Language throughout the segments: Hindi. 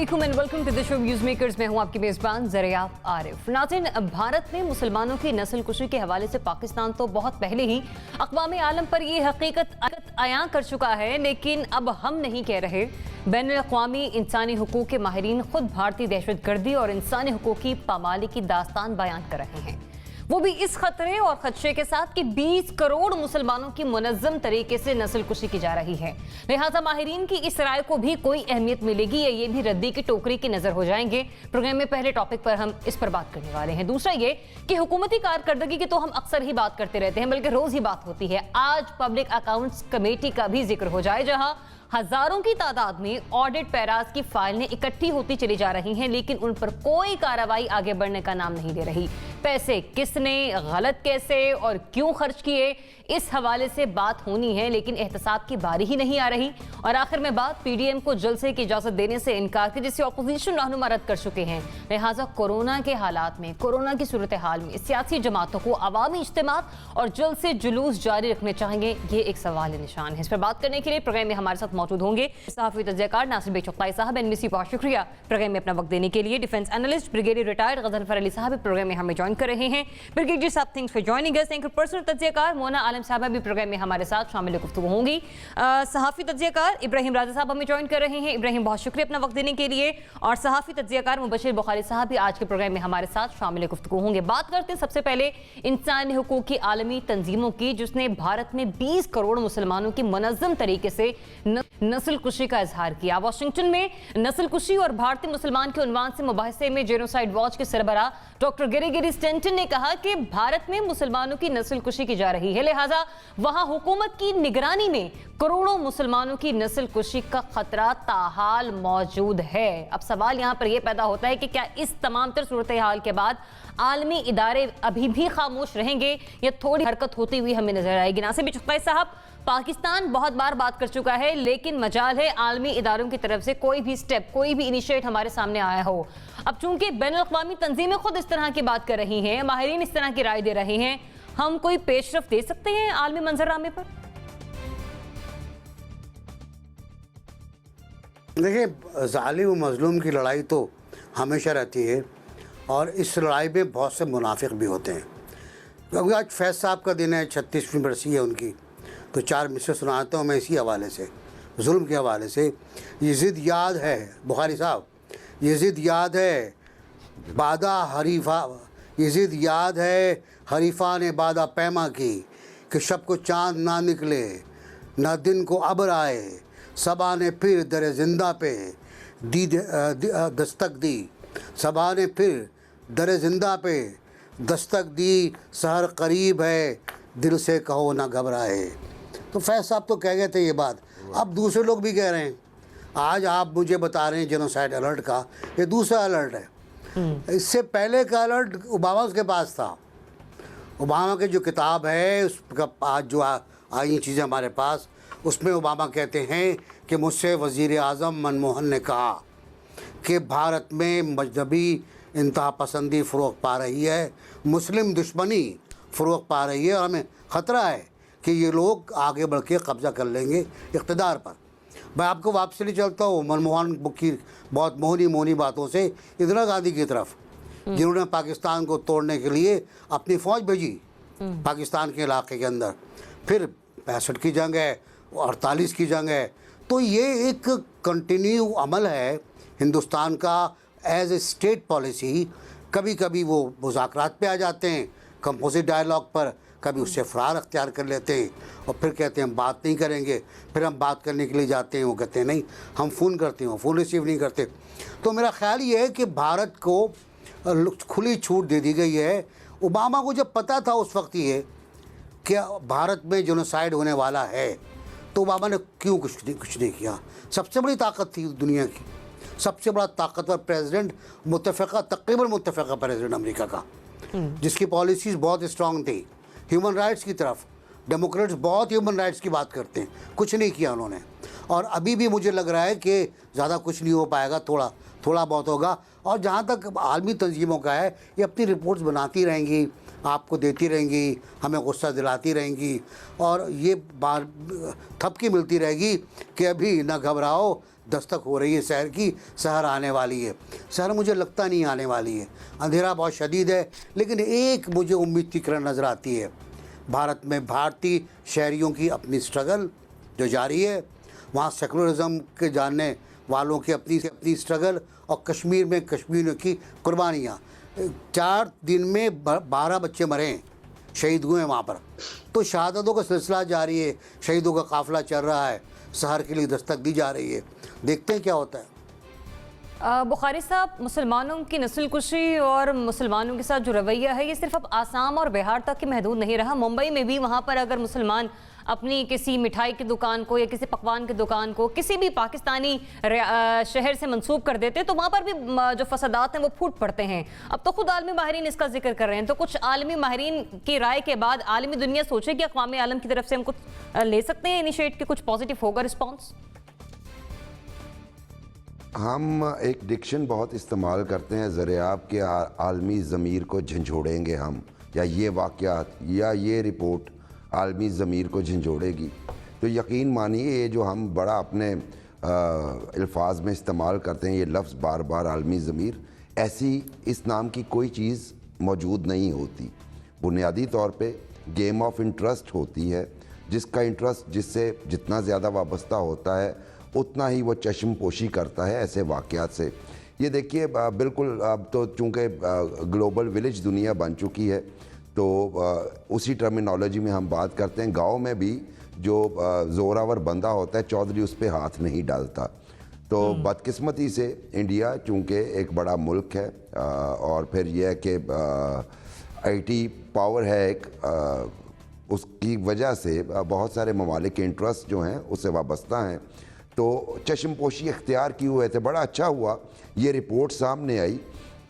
अस्सलामुअलैकुम and welcome to the show news makers. मैं हूं आपकी मेजबान ज़रिया आरिफ। नाज़रीन, भारत में मुसलमानों की नस्लकुशी के हवाले से पाकिस्तान तो बहुत पहले ही अक़वाम आलम पर ये हकीकत आयां कर चुका है, लेकिन अब हम नहीं कह रहे। बैनुल-अक़वामी इंसानी हुकूक़ के माहिरीन खुद भारतीय दहशतगर्दी और इंसानी हुकूक़ की पामाली की दास्तान बयान कर रहे हैं, वो भी इस खतरे और खदशे के साथ कि 20 करोड़ मुसलमानों की मुनज़्ज़म तरीके से नस्लकुशी की जा रही है। लिहाजा माहिरीन की इस राय को भी कोई अहमियत मिलेगी या ये भी रद्दी की टोकरी की नजर हो जाएंगे। प्रोग्राम में पहले टॉपिक पर हम इस पर बात करने वाले हैं। दूसरा ये कि हुकूमती कारकर्दगी की तो हम अक्सर ही बात करते रहते हैं, बल्कि रोज ही बात होती है। आज पब्लिक अकाउंट्स कमेटी का भी जिक्र हो जाए, जहां हजारों की तादाद में ऑडिट पैराज की फाइलें इकट्ठी होती चली जा रही हैं, लेकिन उन पर कोई कार्रवाई आगे बढ़ने का नाम नहीं ले रही। पैसे किसने, गलत कैसे और क्यों खर्च किए, इस हवाले से बात होनी है, लेकिन एहतसाब की बारी ही नहीं आ रही। और आखिर में बात पीडीएम को जलसे की इजाजत देने से इनकार की, जिसे अपोजिशन रहनुमा रद्द कर चुके हैं। लिहाजा कोरोना के हालात में, कोरोना की सूरत हाल में सियासी जमातों को अवामी इज्तिमात और जल्द से जुलूस जारी रखने चाहिए, ये एक सवाल निशान है। इस पर बात करने के लिए प्रोग्राम में हमारे साथ मौजूद होंगे सहाफ़ी तज्ज़ियाकार नासिर बेचौकताई साहब, एनबीसी। बहुत शुक्रिया प्रोग्राम में अपना वक्त देने के लिए। Defence analyst brigadier retired Ghazanfar Ali साहब प्रोग्राम में हमें ज्वाइन कर रहे हैं। ब्रिगेडियर साहब, thanks for joining us. Thank you. Personal तज्ज़ियाकार मोना आलम साहब भी प्रोग्राम में हमारे साथ शामिल गुफ्तगू होंगी। सहाफ़ी तज्ज़ियाकार इब्राहिम राजा साहब हमें ज्वाइन कर रहे हैं। इब्राहिम, बहुत शुक्रिया अपना वक्त देने के लिए। और सहाफ़ी तज्ज़ियाकार मुबशिर बुखारी साहब भी आज के प्रोग्राम में हमारे साथ शामिल गुफ्तगू होंगे। बात करते हैं सबसे पहले इंसानी हुकूक़ की आलमी तंजीमों की, जिसने भारत में 20 करोड़ मुसलमानों की मुनज़्ज़म तरीके से नस्लकुशी का इजहार किया। वाशिंगटन में नस्लकुशी और भारतीय मुसलमान के उन्वान से मुबाहिसे में जेनोसाइड वॉच के सरबराह डॉक्टर गेरी स्टेंटन ने कहा कि भारत में मुसलमानों की नस्लकुशी की जा रही है, लिहाजा वहां हुकूमत की निगरानी में करोड़ों मुसलमानों की नस्लकुशी का खतरा ताहाल मौजूद है। अब सवाल यहां पर यह पैदा होता है कि क्या इस तमाम तर सूरत हाल के बाद आलमी इदारे अभी भी खामोश रहेंगे या थोड़ी हरकत होती हुई हमें नजर आएगी? नासिर बेचौकताई साहब, पाकिस्तान बहुत बार बात कर चुका है, लेकिन मजाल है आलमी इदारों की तरफ से कोई भी स्टेप, कोई भी इनिशिएट हमारे सामने आया हो। अब चूंकि बैनुल-अक़वामी तंजीमें खुद इस तरह की बात कर रही हैं, माहिरीन इस तरह की राय दे रहे हैं, हम कोई पेशरफ दे सकते हैं आलमी मंजरनामे पर? देखिए, ज़ालिम और मज़लूम की लड़ाई तो हमेशा रहती है और इस लड़ाई में बहुत से मुनाफिक भी होते हैं। क्योंकि आज फैज़ साहब का दिन है, 36वीं बरसी है उनकी, तो 4 मिसरे सुनाता हूँ मैं इसी हवाले से, जुल्म के हवाले से। ये ज़िद याद है बुखारी साहब, ये ज़िद याद है बादा हरीफा, ये ज़िद याद है हरीफा ने बादा पैमा की कि शब को चाँद ना निकले ना दिन को अब्र आए, सबा ने फिर दर जिंदा पे दी दस्तक दी, सबा ने फिर दर जिंदा पे दस्तक दी, सहर करीब है दिल से कहो ना घबराए। तो फैज़ साहब तो कह गए थे ये बात, अब दूसरे लोग भी कह रहे हैं। आज आप मुझे बता रहे हैं जेनोसाइड अलर्ट का, ये दूसरा अलर्ट है। इससे पहले का अलर्ट ओबामा के पास था। ओबामा की जो किताब है उसका आज जो आई चीज़ें हमारे पास, उसमें ओबामा कहते हैं कि मुझसे वज़ीर आज़म मनमोहन ने कहा कि भारत में मजहबी इंतहा पसंदी फ़रोग़ पा रही है, मुस्लिम दुश्मनी फ़रोग़ पा रही है और हमें ख़तरा है कि ये लोग आगे बढ़ के कब्ज़ा कर लेंगे इक़्तिदार पर। मैं आपको वापसी ले चलता हूँ मनमोहन की बहुत मोहनी बातों से इंदिरा गांधी की तरफ, जिन्होंने पाकिस्तान को तोड़ने के लिए अपनी फ़ौज भेजी पाकिस्तान के इलाके के अंदर। फिर 65 की जंग है, 48 की जंग है। तो ये एक कंटिन्यू अमल है हिंदुस्तान का एज ए स्टेट पॉलिसी। कभी कभी वो मुज़ाकरात पे आ जाते हैं, कंपोजिट डायलॉग पर, कभी उससे फ़रार अख्तियार कर लेते हैं और फिर कहते हैं हम बात नहीं करेंगे। फिर हम बात करने के लिए जाते हैं, वो कहते हैं नहीं हम फ़ोन करते हैं, वो फ़ोन रिसीव नहीं करते। तो मेरा ख़्याल ये है कि भारत को खुली छूट दे दी गई है। ओबामा को जब पता था उस वक्त ये कि भारत में जेनोसाइड होने वाला है, तो ओबामा ने क्यों कुछ नहीं किया? सबसे बड़ी ताकत थी दुनिया की, सबसे बड़ा ताकतवर प्रेसिडेंट, तकरीबन मुत्तफ़िक़ा प्रेसिडेंट अमेरिका का, जिसकी पॉलिसीज़ बहुत स्ट्रॉन्ग थी ह्यूमन राइट्स की तरफ। डेमोक्रेट्स बहुत ह्यूमन राइट्स की बात करते हैं, कुछ नहीं किया उन्होंने। और अभी भी मुझे लग रहा है कि ज़्यादा कुछ नहीं हो पाएगा, थोड़ा बहुत होगा। और जहाँ तक आलमी तंजीमों का है, ये अपनी रिपोर्ट्स बनाती रहेंगी, आपको देती रहेंगी, हमें गुस्सा दिलाती रहेंगी, और ये बार थपकी मिलती रहेगी कि अभी ना घबराओ, दस्तक हो रही है शहर की, शहर आने वाली है। शहर मुझे लगता नहीं आने वाली है, अंधेरा बहुत शदीद है, लेकिन एक मुझे उम्मीद की किरण नज़र आती है। भारत में भारतीय शहरियों की अपनी स्ट्रगल जो जारी है, वहाँ सेकुलरिज्म के जानने वालों की अपनी स्ट्रगल, और कश्मीर में कश्मीरियों की कुर्बानियाँ। 4 दिन में 12 बच्चे मरे हैं, शहीद हुए हैं वहाँ पर। तो शहादतों का सिलसिला जारी है, शहीदों का काफ़िला चल रहा है, शहर के लिए दस्तक दी जा रही है। देखते हैं क्या होता है। बुखारी साहब, मुसलमानों की नस्ल कुशी और मुसलमानों के साथ जो रवैया है, ये सिर्फ अब आसाम और बिहार तक ही महदूद नहीं रहा। मुंबई में भी वहाँ पर अगर मुसलमान अपनी किसी मिठाई की दुकान को या किसी पकवान की दुकान को किसी भी पाकिस्तानी शहर से मंसूब कर देते तो वहाँ पर भी जो फसादात हैं वो फूट पड़ते हैं। अब तो खुद आलमी माहिरीन इसका जिक्र कर रहे हैं, तो कुछ आलमी माहिरीन की राय के बाद आलमी दुनिया सोचे कि अक़वाम आलम की तरफ से हम कुछ ले सकते हैं इनिशिएट कि कुछ पॉजिटिव होगा रिस्पॉन्स। हम एक डिक्शन बहुत इस्तेमाल करते हैं, ज़रियाब के आलमी ज़मीर को झंझोड़ेंगे हम, या ये वाक़यात या ये रिपोर्ट आलमी ज़मीर को झंझोड़ेगी। तो यकीन मानिए ये जो हम बड़ा अपने अल्फाज में इस्तेमाल करते हैं ये लफ्ज़ बार बार आलमी ज़मीर, ऐसी इस नाम की कोई चीज़ मौजूद नहीं होती। बुनियादी तौर पे गेम ऑफ इंटरेस्ट होती है, जिसका इंटरेस्ट जिससे जितना ज़्यादा वाबस्ता होता है उतना ही वो चश्म पोशी करता है ऐसे वाक़यात से। ये देखिए बिल्कुल अब तो चूँकि ग्लोबल विलेज दुनिया बन चुकी है, तो उसी टर्मिनोलॉजी में हम बात करते हैं। गांव में भी जो ज़ोरावर बंदा होता है चौधरी उस पर हाथ नहीं डालता। तो बदकिस्मती से इंडिया चूँकि एक बड़ा मुल्क है, और फिर यह है कि IT पावर है एक, उसकी वजह से बहुत सारे ममालिक के इंटरेस्ट जो हैं उससे वाबस्ता हैं, तो चश्मपोशी इख्तियार किए हुए थे। बड़ा अच्छा हुआ ये रिपोर्ट सामने आई,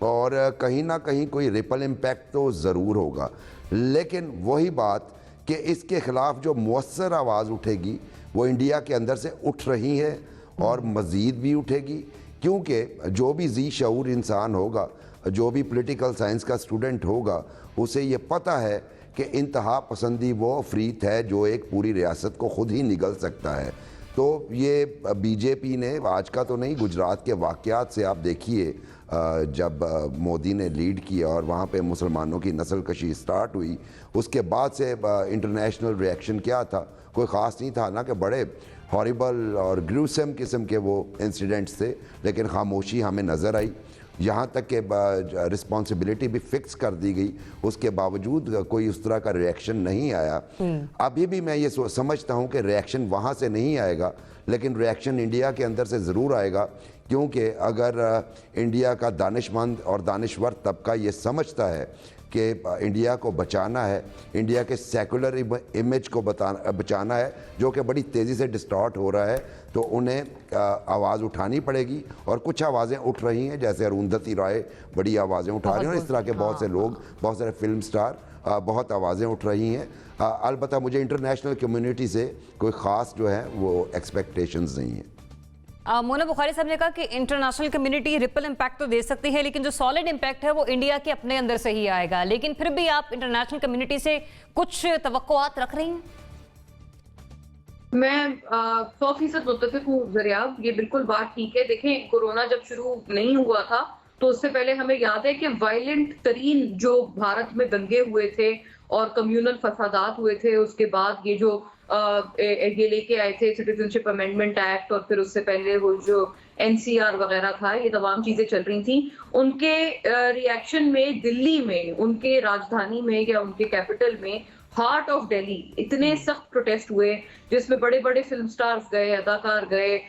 और कहीं ना कहीं कोई रिपल इम्पैक्ट तो ज़रूर होगा, लेकिन वही बात कि इसके ख़िलाफ़ जो मुअस्सर आवाज़ उठेगी वो इंडिया के अंदर से उठ रही है और मज़ीद भी उठेगी, क्योंकि जो भी जी शऊर इंसान होगा, जो भी पॉलिटिकल साइंस का स्टूडेंट होगा, उसे ये पता है कि इंतहा पसंदी वो अफरीत है जो एक पूरी रियासत को ख़ुद ही निगल सकता है। तो ये बीजेपी ने आज का तो नहीं, गुजरात के वाक़यात से आप देखिए, जब मोदी ने लीड किया और वहाँ पे मुसलमानों की नस्ल कशी स्टार्ट हुई, उसके बाद से इंटरनेशनल रिएक्शन क्या था, कोई ख़ास नहीं था ना, कि बड़े हॉरिबल और ग्रूसम किस्म के वो इंसिडेंट्स थे, लेकिन खामोशी हमें नज़र आई। यहाँ तक कि रिस्पॉन्सिबिलिटी भी फिक्स कर दी गई, उसके बावजूद कोई उस तरह का रिएक्शन नहीं आया। अभी भी मैं ये समझता हूँ कि रिएक्शन वहाँ से नहीं आएगा, लेकिन रिएक्शन इंडिया के अंदर से ज़रूर आएगा, क्योंकि अगर इंडिया का दानिशमंद और दानिश्वर तबका ये समझता है कि इंडिया को बचाना है, इंडिया के सेकुलर इमेज को बचाना है जो कि बड़ी तेज़ी से डिस्टॉर्ट हो रहा है, तो उन्हें आवाज़ उठानी पड़ेगी। और कुछ आवाज़ें उठ रही हैं, जैसे अरुंधति राय बड़ी आवाज़ें उठा रही हैं, और इस तरह के बहुत से लोग, बहुत सारे फिल्म स्टार बहुत आवाज़ें उठ रही हैं। अलबत्ता मुझे इंटरनेशनल कम्युनिटी से कोई ख़ास जो है वो एक्सपेक्टेशंस नहीं है। मोना बुखारी साहब ने कहा कि इंटरनेशनल कम्युनिटी रिपल इम्पैक्ट तो दे सकती है, लेकिन जो सॉलिड इम्पैक्ट है वो इंडिया के अपने अंदर से ही आएगा। लेकिन फिर भी आप इंटरनेशनल कम्युनिटी से कुछ तवक्कुआत रख रही हैं? मैं 100% मुत्तफिक हूँ ज़रियाब, ये बिल्कुल बात ठीक है। देखें, कोरोना जब शुरू नहीं हुआ था तो उससे पहले हमें याद है कि वायलेंट तरीन जो भारत में दंगे हुए थे और कम्युनल फसादात हुए थे, उसके बाद ये जो ये लेके आए थे सिटीजनशिप अमेंडमेंट एक्ट, और फिर उससे पहले वो जो NCR वगैरह था, ये तमाम चीजें चल रही थी। उनके रिएक्शन में दिल्ली में, उनके राजधानी में या उनके कैपिटल में, हार्ट ऑफ दिल्ली, इतने सख्त प्रोटेस्ट हुए जिसमें बड़े बड़े फिल्म स्टार्स गए, अदाकार गए,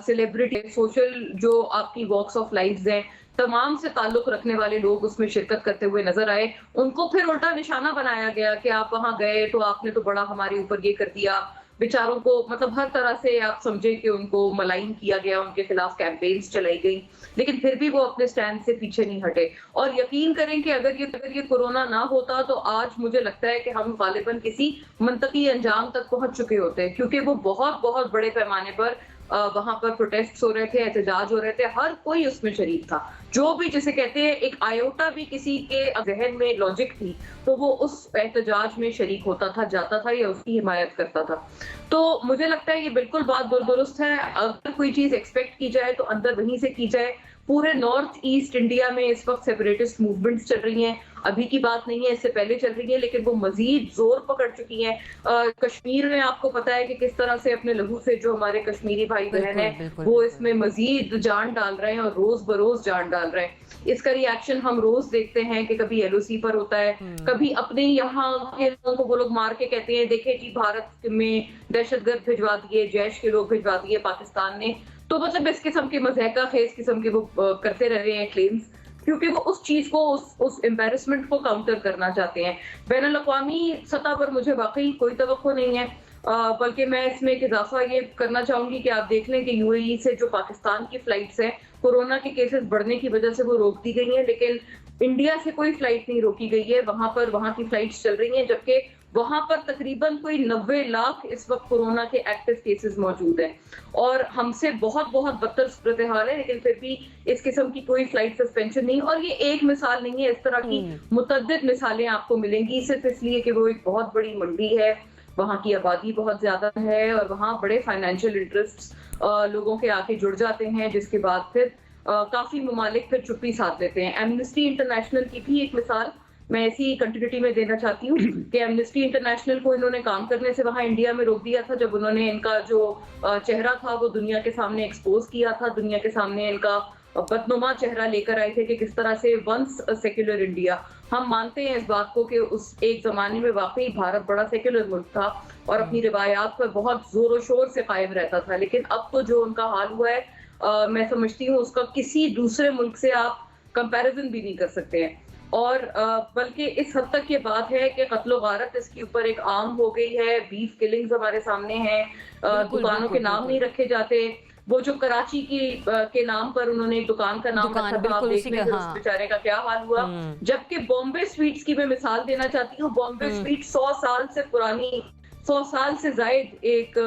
सेलिब्रिटी, सोशल जो आपकी वॉक्स ऑफ लाइफ हैं, तमाम से ताल्लुक रखने वाले लोग उसमें शिरकत करते हुए नजर आए। उनको फिर उल्टा निशाना बनाया गया कि आप वहां गए तो आपने तो बड़ा हमारे ऊपर ये कर दिया। बेचारों को मतलब हर तरह से आप समझे कि उनको मलाइन किया गया, उनके खिलाफ कैंपेन्स चलाई गई, लेकिन फिर भी वो अपने स्टैंड से पीछे नहीं हटे। और यकीन करें कि अगर ये कोरोना ना होता तो आज मुझे लगता है कि हम गालिबन किसी मंतकी अंजाम तक पहुंच चुके होते, क्योंकि वो बहुत बहुत बड़े पैमाने पर वहां पर प्रोटेस्ट हो रहे थे, एहतजाज हो रहे थे, हर कोई उसमें शरीक था। जो भी जिसे कहते हैं एक आयोटा भी किसी के जहन में लॉजिक थी तो वो उस एहतजाज में शरीक होता था, जाता था या उसकी हिमायत करता था। तो मुझे लगता है ये बिल्कुल बात दुरुस्त है। अगर कोई चीज एक्सपेक्ट की जाए तो अंदर वहीं से की जाए। पूरे नॉर्थ ईस्ट इंडिया में इस वक्त सेपरेटिस्ट मूवमेंट्स चल रही हैं, अभी की बात नहीं है, इससे पहले चल रही है, लेकिन वो मजीद जोर पकड़ चुकी हैं। कश्मीर में आपको पता है कि किस तरह से अपने लहू से जो हमारे कश्मीरी भाई बहन है वो इसमें मजीद जान डाल रहे हैं और रोज बरोज जान डाल रहे हैं। इसका रिएक्शन हम रोज देखते हैं कि कभी एलओसी पर होता है, कभी अपने यहाँ के लोगों को वो लोग मार के कहते हैं देखे जी भारत में दहशतगर्द भिजवा दिए, जैश के लोग भिजवा दिए पाकिस्तान ने। तो मतलब इस किस्म के मज़ाक़ा खेज किस्म के वो करते रह रहे हैं क्लेम्स, क्योंकि वो उस चीज को उस एम्बैरेसमेंट को काउंटर करना चाहते हैं। बैनुल अक़वामी सतह पर मुझे वाकई कोई तवक्को नहीं है, बल्कि मैं इसमें एक इजाफा ये करना चाहूंगी कि आप देख लें कि यूएई से जो पाकिस्तान की फ्लाइट्स हैं कोरोना के केसेस बढ़ने की वजह से वो रोक दी गई हैं, लेकिन इंडिया से कोई फ्लाइट नहीं रोकी गई है। वहां की फ्लाइट्स चल रही हैं, जबकि वहां पर तकरीबन कोई 90 लाख इस वक्त कोरोना के एक्टिव केसेस मौजूद हैं और हमसे बहुत बहुत बदतर सूरत हाल है, लेकिन फिर भी इस किस्म की कोई फ्लाइट सस्पेंशन नहीं। और ये एक मिसाल नहीं है, इस तरह की मुतअद्दिद मिसालें आपको मिलेंगी, सिर्फ इसलिए कि वो एक बहुत बड़ी मंडी है, वहाँ की आबादी बहुत ज्यादा है और वहाँ बड़े फाइनेंशियल इंटरेस्ट लोगों के आके जुड़ जाते हैं, जिसके बाद फिर काफी ममालिक फिर चुप्पी साध लेते हैं। एमनेस्टी इंटरनेशनल की भी एक मिसाल मैं ऐसी कंटिन्यूटी में देना चाहती हूँ कि एमनेस्टी इंटरनेशनल को इन्होंने काम करने से वहाँ इंडिया में रोक दिया था, जब उन्होंने इनका जो चेहरा था वो दुनिया के सामने एक्सपोज किया था, दुनिया के सामने इनका बदनुमा चेहरा लेकर आए थे कि किस तरह से वंस सेक्युलर इंडिया, हम मानते हैं इस बात को कि उस एक जमाने में वाकई भारत बड़ा सेक्युलर मुल्क था और अपनी रिवायात पर बहुत जोरों शोर से कायम रहता था, लेकिन अब तो जो उनका हाल हुआ है मैं समझती हूँ उसका किसी दूसरे मुल्क से आप कंपैरिजन भी नहीं कर सकते हैं। और बल्कि इस हद तक ये बात है कि कत्लो गारत इसके ऊपर एक आम हो गई है, बीफ किलिंग्स हमारे सामने हैं, दुकानों के नाम नहीं रखे जाते। वो जो कराची के नाम पर उन्होंने एक दुकान का नाम रखा था, आप देख लें उस बेचारे का क्या हाल हुआ। जबकि बॉम्बे स्वीट्स की मैं मिसाल देना चाहती हूँ, बॉम्बे स्वीट 100 साल से पुरानी, 100 साल से जायद एक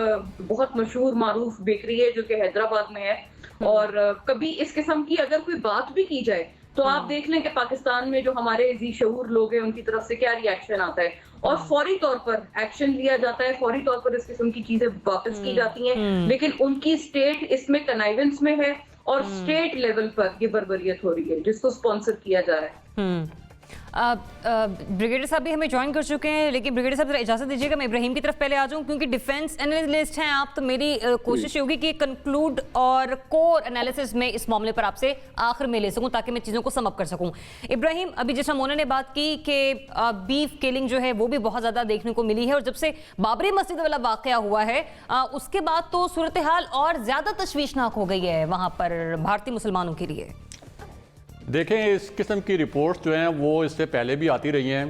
बहुत मशहूर मारूफ बेकरी है जो कि हैदराबाद में है। और कभी इस किस्म की अगर कोई बात भी की जाए तो आप देख लें कि पाकिस्तान में जो हमारे जी शऊर लोग हैं उनकी तरफ से क्या रिएक्शन आता है और फौरी तौर पर एक्शन लिया जाता है, फौरी तौर पर इस किस्म की चीजें वापस की जाती हैं, लेकिन उनकी स्टेट इसमें कनाइवेंस में है और स्टेट लेवल पर ये बर्बरियत हो रही है जिसको स्पॉन्सर किया जा रहा है। ब्रिगेडियर साहब भी हमें ज्वाइन कर चुके हैं, लेकिन ब्रिगेडियर साहब जरा इजाजत दीजिएगा मैं इब्राहिम की तरफ पहले आ जाऊं, क्योंकि डिफेंस एनालिस्ट हैं आप, तो मेरी कोशिश होगी कि कंक्लूड और कोर एनालिसिस में इस मामले पर आपसे आखिर में ले सकूं ताकि मैं चीज़ों को सम अप कर सकूं। इब्राहिम, अभी जैसा मोना ने बात की कि बीफ किलिंग जो है वो भी बहुत ज़्यादा देखने को मिली है और जब से बाबरी मस्जिद वाला वाक़या हुआ है उसके बाद तो सूरत हाल और ज़्यादा तशवीशनाक हो गई है वहाँ पर भारतीय मुसलमानों के लिए। देखें, इस किस्म की रिपोर्ट्स जो हैं वो इससे पहले भी आती रही हैं।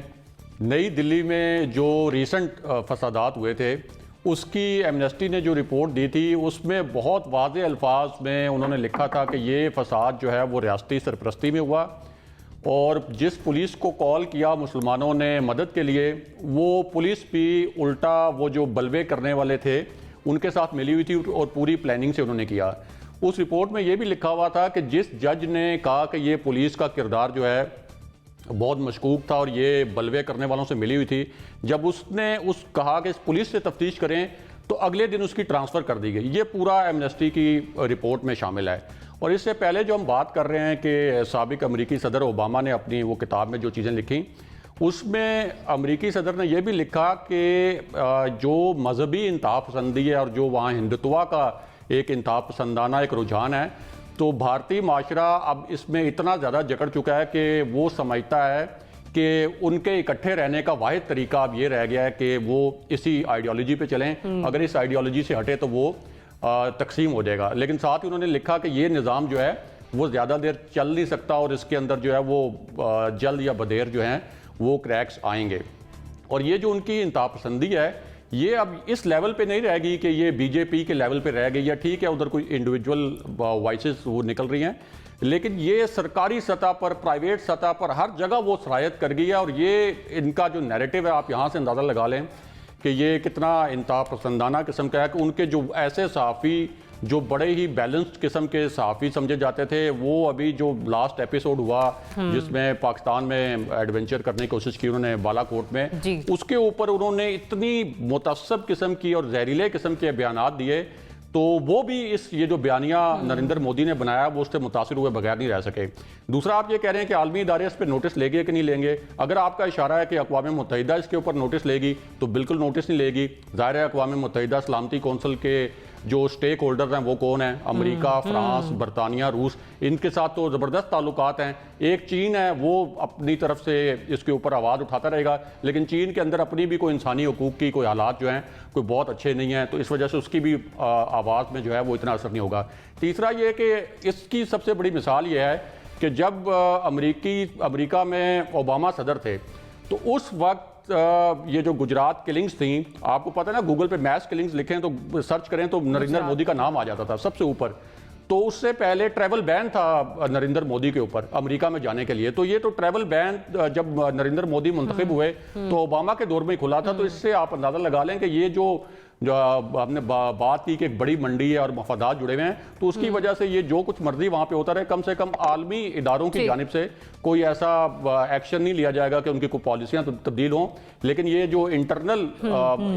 नई दिल्ली में जो रीसेंट फसादात हुए थे उसकी एमनेस्टी ने जो रिपोर्ट दी थी उसमें बहुत वाज़े अल्फाज में उन्होंने लिखा था कि ये फसाद जो है वो रियासती सरपरस्ती में हुआ और जिस पुलिस को कॉल किया मुसलमानों ने मदद के लिए, वो पुलिस भी उल्टा वो जो बलवे करने वाले थे उनके साथ मिली हुई थी और पूरी प्लानिंग से उन्होंने किया। उस रिपोर्ट में ये भी लिखा हुआ था कि जिस जज ने कहा कि ये पुलिस का किरदार जो है बहुत मशकूक था और ये बलवे करने वालों से मिली हुई थी, जब उसने कहा कि इस पुलिस से तफ्तीश करें तो अगले दिन उसकी ट्रांसफ़र कर दी गई। ये पूरा एमनेस्टी की रिपोर्ट में शामिल है। और इससे पहले जो हम बात कर रहे हैं कि साबिक अमरीकी सदर ओबामा ने अपनी वो किताब में जो चीज़ें लिखी उसमें अमरीकी सदर ने यह भी लिखा कि जो मजहबी इंतहा पसंदी है और जो वहाँ हिंदुत्वा का एक इंतहा पसंदाना एक रुझान है, तो भारतीय माशरा अब इसमें इतना ज़्यादा जकड़ चुका है कि वो समझता है कि उनके इकट्ठे रहने का वाहिद तरीका अब ये रह गया है कि वो इसी आइडियोलॉजी पे चलें, अगर इस आइडियोलॉजी से हटे तो वो तकसीम हो जाएगा। लेकिन साथ ही उन्होंने लिखा कि ये निज़ाम जो है वो ज़्यादा देर चल नहीं सकता और इसके अंदर जो है वो जल्द या बदेर जो हैं वो क्रैक्स आएंगे। और ये जो उनकी इंतहा पसंदी है ये अब इस लेवल पे नहीं रहेगी कि ये बीजेपी के लेवल पे रह गई, या ठीक है उधर कोई इंडिविजुअल वॉइसेस वो निकल रही हैं, लेकिन ये सरकारी सतह पर, प्राइवेट सतह पर हर जगह वो सरायत कर गई है। और ये इनका जो नैरेटिव है आप यहाँ से अंदाज़ा लगा लें कि ये कितना इंतहा पसंदाना किस्म का है कि उनके जो ऐसे सहाफ़ी जो बड़े ही बैलेंस्ड किस्म के सहाफ़ी समझे जाते थे, वो अभी जो लास्ट एपिसोड हुआ जिसमें पाकिस्तान में एडवेंचर करने की कोशिश की उन्होंने बालाकोट में, उसके ऊपर उन्होंने इतनी मुतअस्सब किस्म की और जहरीले किस्म के बयानात दिए, तो वो भी ये जो बयानिया नरेंद्र मोदी ने बनाया वो उससे मुतासिर हुए बगैर नहीं रह सके। दूसरा, आप ये कह रहे हैं कि आलमी इदारे इस पर नोटिस लेंगे कि नहीं लेंगे। अगर आपका इशारा है कि अक़वाम मुत्तहिदा इसके ऊपर नोटिस लेगी तो बिल्कुल नोटिस नहीं लेगी। ज़ाहिर है अक़वाम मुत्तहिदा सलामती कौंसिल के जो स्टेक होल्डर्स हैं वो कौन है? अमेरिका, फ्रांस, बरतानिया, रूस, इनके साथ तो ज़बरदस्त ताल्लुकात हैं। एक चीन है, वो अपनी तरफ से इसके ऊपर आवाज़ उठाता रहेगा, लेकिन चीन के अंदर अपनी भी कोई इंसानी हकूक़ की कोई हालात जो हैं कोई बहुत अच्छे नहीं हैं, तो इस वजह से उसकी भी आवाज़ में जो है वो इतना असर नहीं होगा। तीसरा ये कि इसकी सबसे बड़ी मिसाल ये है कि जब अमेरिका में ओबामा सदर थे तो उस वक्त ये जो गुजरात किलिंग्स थी, आपको पता है ना, गूगल पे मैस किलिंग्स लिखें तो सर्च करें तो नरेंद्र मोदी का नाम आ जाता था सबसे ऊपर। तो उससे पहले ट्रैवल बैन था नरेंद्र मोदी के ऊपर अमेरिका में जाने के लिए। तो ये तो ट्रैवल बैन जब नरेंद्र मोदी मुंतखब हुए तो ओबामा के दौर में ही खुला था। तो इससे आप अंदाज़ा लगा लें कि ये जो आपने बात की कि एक बड़ी मंडी है और मफादात जुड़े हुए हैं, तो उसकी वजह से ये जो कुछ मर्जी वहाँ पे होता रहे, कम से कम आलमी इदारों की जानिब से कोई ऐसा एक्शन नहीं लिया जाएगा कि उनकी कोई पॉलिसियाँ तब्दील हों। लेकिन ये जो इंटरनल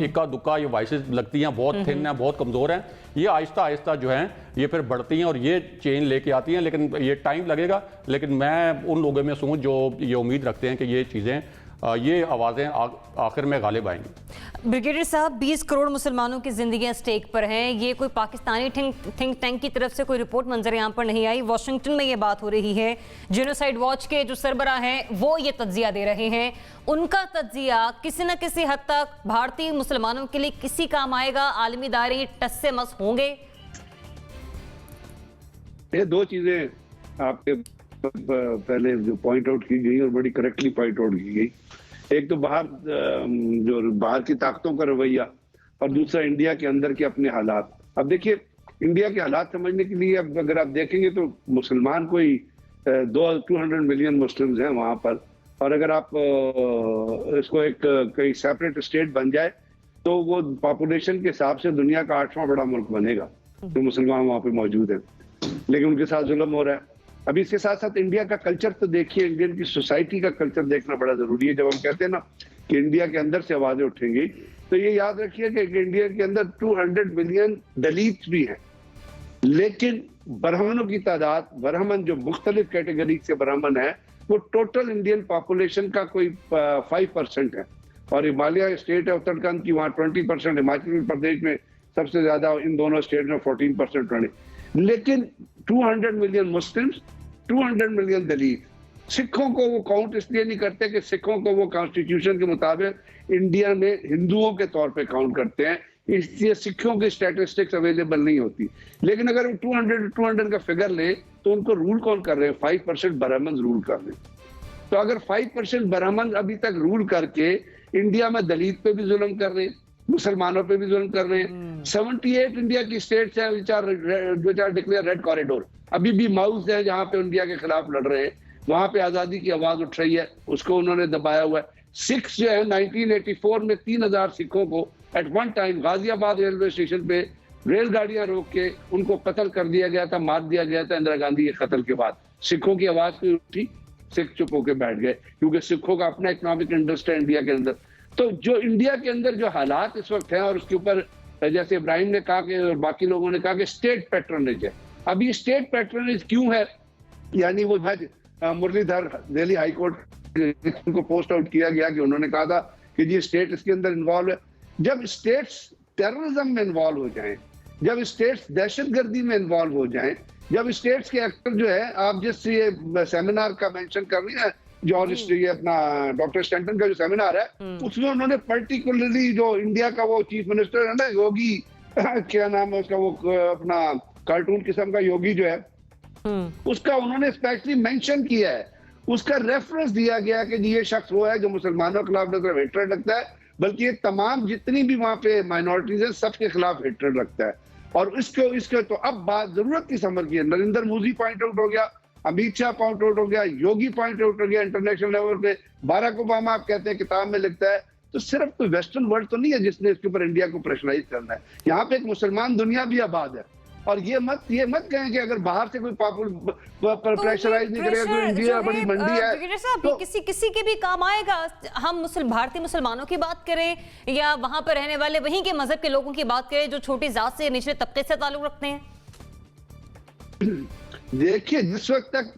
इक्का दुक्का ये वॉइसेस लगती हैं, बहुत थिन हैं, बहुत कमज़ोर हैं, ये आहिस्ता आहिस्ता जो हैं ये फिर बढ़ती हैं और ये चेंज लेके आती हैं। लेकिन ये टाइम लगेगा। लेकिन मैं उन लोगों में हूँ जो ये उम्मीद रखते हैं कि ये चीज़ें, ये आवाज़ें आखिर में गालिब आएंगी। ब्रिगेडियर साहब, 20 करोड़ मुसलमानों की जिंदगियां स्टेक पर हैं। ये कोई पाकिस्तानी थिंक टैंक की तरफ से कोई रिपोर्ट मंजर यहाँ पर नहीं आई। वॉशिंगटन में ये बात हो रही है। जेनोसाइड वॉच के जो सरबराह हैं वो ये तज्जिया दे रहे हैं। उनका तज्जिया किसी न किसी हद तक भारतीय मुसलमानों के लिए किसी काम आएगा? आलमी इदारे टस से मस होंगे? ये दो चीजें आपके पहले जो पॉइंट आउट की गई और बड़ी करेक्टली पॉइंट आउट की गई, एक तो बाहर की ताकतों का रवैया और दूसरा इंडिया के अंदर के अपने हालात। अब देखिए, इंडिया के हालात समझने के लिए अब अगर आप देखेंगे तो मुसलमान कोई 200 मिलियन मुस्लिम्स हैं वहां पर, और अगर आप इसको एक कई सेपरेट स्टेट बन जाए तो वो पॉपुलेशन के हिसाब से दुनिया का 8वां बड़ा मुल्क बनेगा जो मुसलमान वहां पे मौजूद है। लेकिन उनके साथ जुल्म हो रहा है। अभी इसके साथ साथ इंडिया का कल्चर तो देखिए, इंडियन की सोसाइटी का कल्चर देखना बड़ा जरूरी है। जब हम कहते हैं ना कि इंडिया के अंदर से आवाजें उठेंगी, तो ये याद रखिए कि इंडिया के अंदर 200 मिलियन दलित भी हैं, लेकिन ब्राह्मणों की तादाद, ब्राह्मण जो मुख्तलिफ कैटेगरी से ब्राह्मण है, वो टोटल इंडियन पॉपुलेशन का कोई 5% है। और हिमालय स्टेट है उत्तराखंड की, वहाँ 20%, हिमाचल प्रदेश में सबसे ज्यादा, इन दोनों स्टेट में 14%। लेकिन 200 मिलियन मुस्लिम्स, 200 मिलियन दलित। सिखों को वो काउंट इसलिए नहीं करते कि सिखों को वो कॉन्स्टिट्यूशन के मुताबिक इंडिया में हिंदुओं के तौर पे काउंट करते हैं, इसलिए सिखों की स्टैटिस्टिक्स अवेलेबल नहीं होती। लेकिन अगर 200 का फिगर ले तो उनको रूल कौन कर रहे हैं? 5% ब्राह्मण रूल कर रहे हैं। तो अगर 5% ब्राह्मण अभी तक रूल करके इंडिया में दलित पे भी जुल्म कर रहे हैं, मुसलमानों पे भी जुल्म कर रहे हैं। 78 इंडिया की स्टेट्स हैं which are declare red corridor. अभी भी माउस है जहां पे इंडिया के खिलाफ लड़ रहे हैं, वहां पे आजादी की आवाज उठ रही है, उसको उन्होंने दबाया हुआ है। सिख्स जो है 1984 में 3000 सिखों को at one time Ghaziabad railway station पे रेलगाड़ियां रोक के उनको कत्ल कर दिया गया था, मार दिया गया था इंदिरा गांधी के कत्ल के बाद। सिखों की आवाज भी उठी, सिख चुप होकर बैठ गए, क्योंकि सिखों का अपना इकोनॉमिक इंटरेस्ट है इंडिया के अंदर। तो जो इंडिया के अंदर जो हालात इस वक्त हैं, और उसके ऊपर जैसे इब्राहिम ने कहा कि और बाकी लोगों ने कहा कि स्टेट पैट्रनेज है। अभी स्टेट पैट्रनेज क्यों है? यानी वो जज मुरलीधर दिल्ली हाई कोर्ट को पोस्ट आउट किया गया कि उन्होंने कहा था कि जी स्टेट इसके अंदर इन्वॉल्व है। जब स्टेट्स टेररिज्म में इन्वॉल्व हो जाएं, जब स्टेट्स दहशतगर्दी में इन्वॉल्व हो जाएं, जब स्टेट्स के एक्टर जो है, आप जिस ये सेमिनार का मेंशन कर रही है, जॉर्ज ये अपना डॉक्टर स्टैंटन का जो सेमिनार है, उसमें उन्होंने पर्टिकुलरली जो इंडिया का वो चीफ मिनिस्टर है ना, योगी क्या नाम है उसका, वो अपना कार्टून किस्म का योगी जो है, उसका उन्होंने स्पेशली मेंशन किया है। उसका रेफरेंस दिया गया कि ये शख्स वो है जो मुसलमानों के खिलाफ न सिर्फ हेट्रेड रखता है, बल्कि ये तमाम जितनी भी वहां पे माइनॉरिटीज है सबके खिलाफ हेट्रेड रखता है। और इसके तो अब बात जरूरत की समझ की है। नरेंद्र मोदी पॉइंट आउट हो गया, अमित शाह पॉइंट आउट हो गया, योगी पॉइंट आउट हो गया इंटरनेशनल लेवल पे, बाराक ओबामा आप कहते हैं किताब में लिखता है। तो सिर्फ कोई वेस्टर्न वर्ल्ड तो नहीं है जिसने इसके ऊपर इंडिया को प्रेशराइज करना है। यहाँ पे एक मुसलमान दुनिया भी आबाद है, और ये मत कहें कि अगर बाहर से कोई प्रेशराइज नहीं करेगा, तो इंडिया बड़ी मंडी है तो किसी के भी काम आएगा। हम भारतीय मुसलमानों की बात करें या वहां पर रहने वाले वहीं के मजहब के लोगों की बात करें जो छोटी जात से निचले तबके से ताल्लुक रखते हैं। देखिए, जिस वक्त तक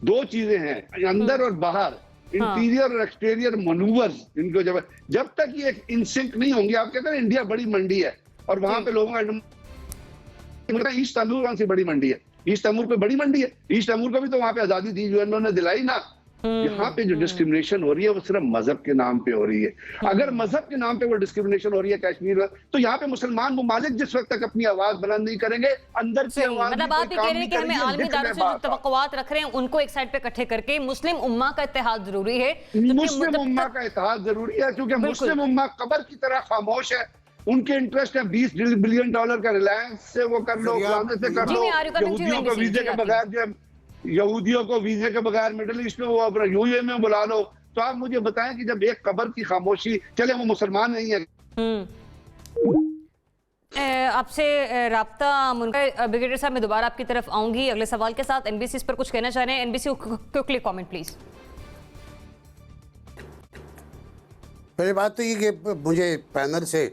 दो चीजें हैं, अंदर और बाहर, इंटीरियर और एक्सटीरियर मनूवर्स, इनको जब तक ये इन सिंक नहीं होंगे। आप कहते हैं इंडिया बड़ी मंडी है और वहां पे लोगों का ईस्ट तैमूर कौन सी बड़ी मंडी है? ईस्ट तैमूर पे बड़ी मंडी है। ईस्ट तैमूर को भी तो वहां पे आजादी दी, जो इन्होंने दिलाई ना। यहाँ पे जो डिस्क्रिमिनेशन हो रही है वो सिर्फ मजहब के नाम पे हो रही है। अगर मजहब के नाम पे वो डिस्क्रिमिनेशन हो रही है कश्मीर में, तो यहाँ पे मुसलमान ममालिक जिस वक्त तक अपनी आवाज बुलंद नहीं करेंगे, अंदर की आवाज मतलब आप ये कह रहे हैं कि हमें आलमी इदारों से जो तवक्कुआत रख रहे हैं उनको एक साइड पे इकट्ठे करके मुस्लिम उम्मा का इत्तेहाद जरूरी है। मुस्लिम उम्मा का इत्तेहाद जरूरी है, क्योंकि मुस्लिम उम्मा कब्र की तरह खामोश है। उनके इंटरेस्ट है $20 बिलियन का, रिलायंस से वो कर लो, से कर लो, यहूदियों को वीजे के बगैर जो यहूदियों को वीजे के बगैर मिडिल ईस्ट में वो अपना यूए में बुला लो। तो आप मुझे बताएं कि जब एक कब्र की खामोशी, चले वो मुसलमान नहीं है। आपसे राब्ता ब्रिगेडियर साहब, मैं दोबारा आपकी तरफ आऊंगी अगले सवाल के साथ। एनबीसी इस पर कुछ कहना चाह रहे हैं? NBC quickly comment please. पहली बात तो ये कि मुझे पैनल से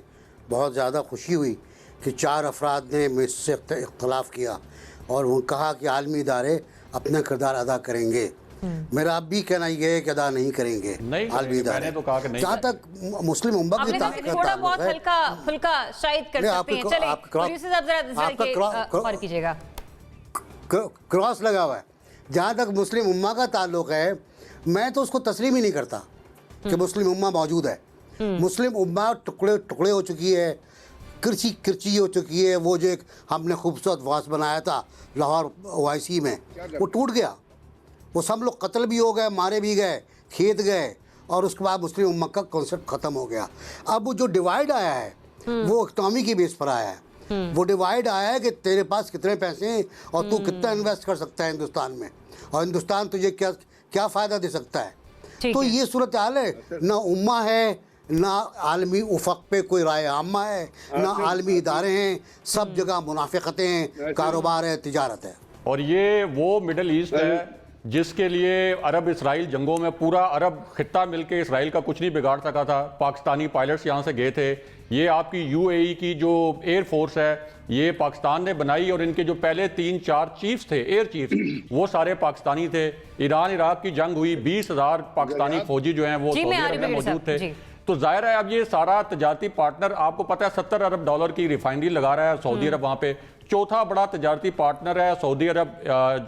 बहुत ज़्यादा खुशी हुई कि 4 अफराद ने मुझसे इख्तलाफ किया और वो कहा कि आलमी इदारे अपना किरदार अदा करेंगे। मेरा अब भी कहना ये है कि अदा नहीं करेंगे आलमी इदारे। जहाँ तक मुस्लिम उम्मा की थोड़ा बहुत हल्का फुल्का शायद कर सकते हैं। चलिए कीजिएगा, क्रॉस लगा हुआ है। जहाँ तक मुस्लिम उम्मा का ताल्लुक है, मैं तो उसको तस्लीम ही नहीं करता कि मुस्लिम उम्मा मौजूद है। मुस्लिम उम्मा टुकड़े हो चुकी है, किरची हो चुकी है। वो जो एक हमने खूबसूरत वास बनाया था लाहौर OIC में, वो टूट गया। वो सब लोग कत्ल भी हो गए, मारे भी गए, खेत गए, और उसके बाद मुस्लिम उम्मा का कॉन्सेप्ट ख़त्म हो गया। अब वो जो डिवाइड आया है वो इकनॉमी की बेस पर आया है। वो डिवाइड आया है कि तेरे पास कितने पैसे हैं और तू कितना इन्वेस्ट कर सकता है हिंदुस्तान में, और हिंदुस्तान तुझे क्या फ़ायदा दे सकता है। तो ये सूरत हाल है। ना उम्मा है, ना आलमी उफक पे कोई राय आम्मा है, ना आलमी इदारे हैं। सब जगह मुनाफिकतें हैं, कारोबार है, तिजारत है। और ये वो मिडल ईस्ट है जिसके लिए अरब इसराइल जंगों में पूरा अरब खित्ता मिलके इसराइल का कुछ नहीं बिगाड़ सका था। पाकिस्तानी पायलट्स यहाँ से गए थे। ये आपकी UAE की जो एयर फोर्स है ये पाकिस्तान ने बनाई, और इनके जो पहले 3-4 चीफ्स थे, एयर चीफ्स, वो सारे पाकिस्तानी थे। ईरान इराक की जंग हुई, 20,000 पाकिस्तानी फौजी जो हैं वो सऊदी अरब में मौजूद थे। तो जाहिर है अब ये सारा तजारती पार्टनर, आपको पता है $70 अरब की रिफाइनरी लगा रहा है सऊदी अरब। वहाँ पे चौथा बड़ा तजारती पार्टनर है सऊदी अरब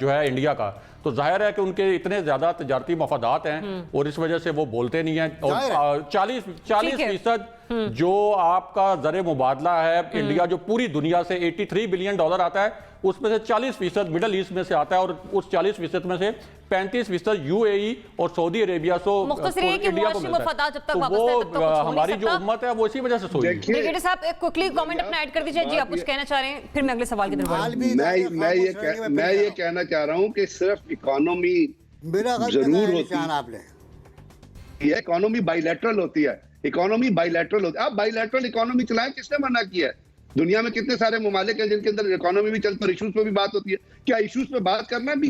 जो है इंडिया का। तो जाहिर है कि उनके इतने ज्यादा तजारती मफादात हैं और इस वजह से वो बोलते नहीं हैं। और 40% जो आपका ज़र मुबादला है इंडिया, जो पूरी दुनिया से $83 बिलियन आता है, उसमें से 40% मिडल ईस्ट में से आता है, और उस 40% में से 35% UAE और सऊदी अरेबिया से इंडिया को मिलता है। तो वो हमारी जो उम्मत है वो इसी वजह से सोई। ब्रिगेडियर साहब एक क्विकली कमेंट अपना ऐड कर दीजिए। जी आप कुछ कहना चाह रहे हैं, फिर मैं अगले सवाल की तरफ बढ़ूंगा। मैं ये कहना चाह रहा हूँ कि सिर्फ इकोनॉमी जरूर होती है, ये इकोनॉमी बाइलैटरल होती है। इकोनॉमी बाइलैटरल होती है। आप बाइलैटरल इकोनॉमी चलाएं, किसने मना किया है? दुनिया में कितने सारे ममालिक हैं जिनके अंदर इकोनॉमी भी चलती है, इशूज पे भी बात होती है। क्या इशूज पे बात करना भी